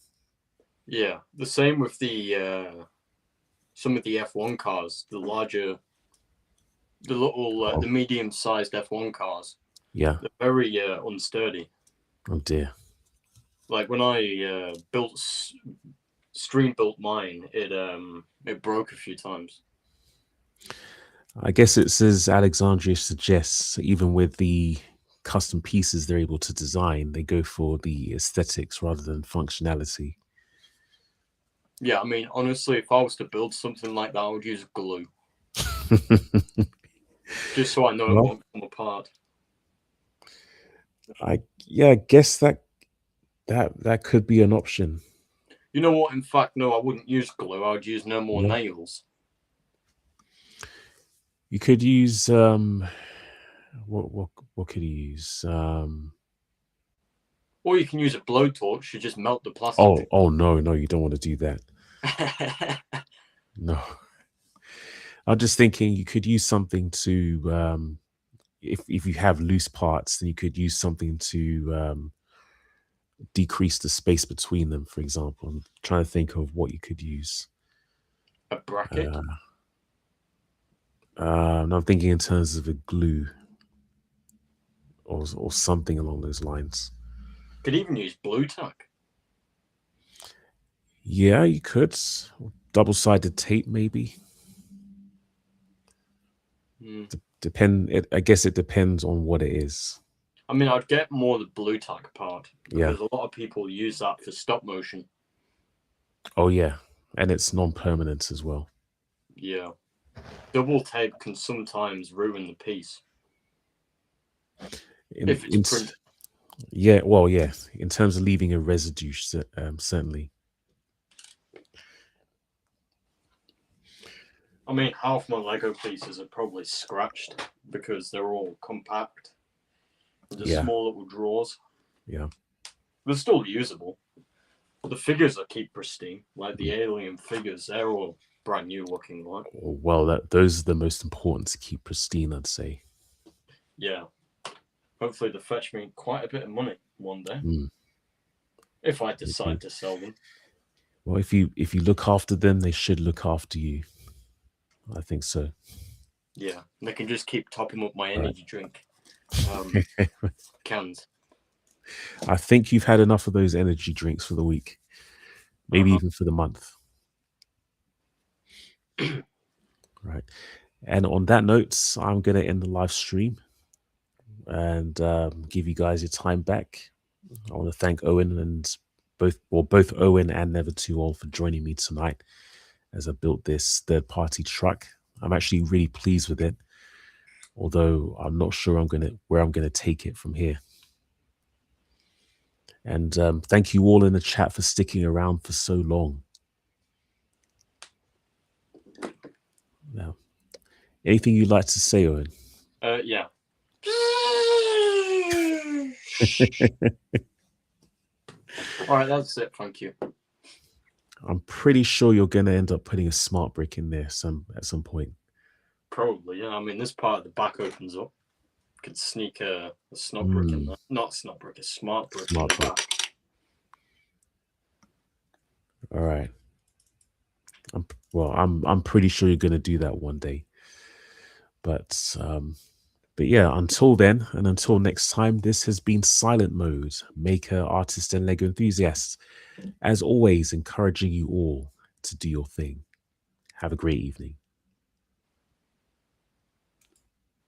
Yeah, the same with the some of the F1 cars, the larger, the little, the medium-sized F1 cars. Yeah, they're very unsturdy. Oh dear. Like when I stream built mine, it broke a few times. I guess it's as Alexandria suggests, even with the custom pieces they're able to design, they go for the aesthetics rather than functionality. Yeah, I mean, honestly, if I was to build something like that, I would use glue. Just so I know it won't come apart. I guess that could be an option. You know what? In fact, no, I wouldn't use glue. I would use no more nails. You could use what could you use? Or you can use a blowtorch. You just melt the plastic. Oh no, you don't want to do that. No. I'm just thinking you could use something to if you have loose parts, then you could use something to decrease the space between them, for example. I'm trying to think of what you could use. A bracket? No, I'm thinking in terms of a glue or something along those lines. Could even use blue tack. Yeah, you could. Double-sided tape, maybe. I guess it depends on what it is. I mean, I'd get more the blue tack part because a lot of people use that for stop motion. Oh yeah, and it's non-permanent as well. Yeah, double tape can sometimes ruin the piece if it's printed. Yeah, well, yeah. In terms of leaving a residue, certainly. I mean, half my Lego pieces are probably scratched because they're all compact. They're small little drawers. Yeah. They're still usable. But the figures I keep pristine, like the alien figures, they're all brand new looking. Like. Well, those are the most important to keep pristine, I'd say. Yeah. Hopefully they fetch me quite a bit of money one day. If I decide to sell them. Well, if you look after them, they should look after you. I think so. Yeah, they can just keep topping up my energy drink cans. I think you've had enough of those energy drinks for the week, maybe even for the month. Right. And on that note, I'm going to end the live stream and give you guys your time back. I want to thank Owen and both Owen and Never Too Old for joining me tonight as I built this third-party truck. I'm actually really pleased with it, although I'm not sure where I'm gonna take it from here. And thank you all in the chat for sticking around for so long. Now, Anything you'd like to say, Owen? Yeah. All right, that's it. Thank you. I'm pretty sure you're going to end up putting a smart brick in there at some point. Probably, yeah. I mean, this part of the back opens up. Could sneak a snot brick in there. Not a snot brick, a smart brick in the back. All right. I'm pretty sure you're going to do that one day. But yeah, until then, and until next time, this has been Silent Mode, maker, artist, and Lego enthusiast. As always, encouraging you all to do your thing. Have a great evening.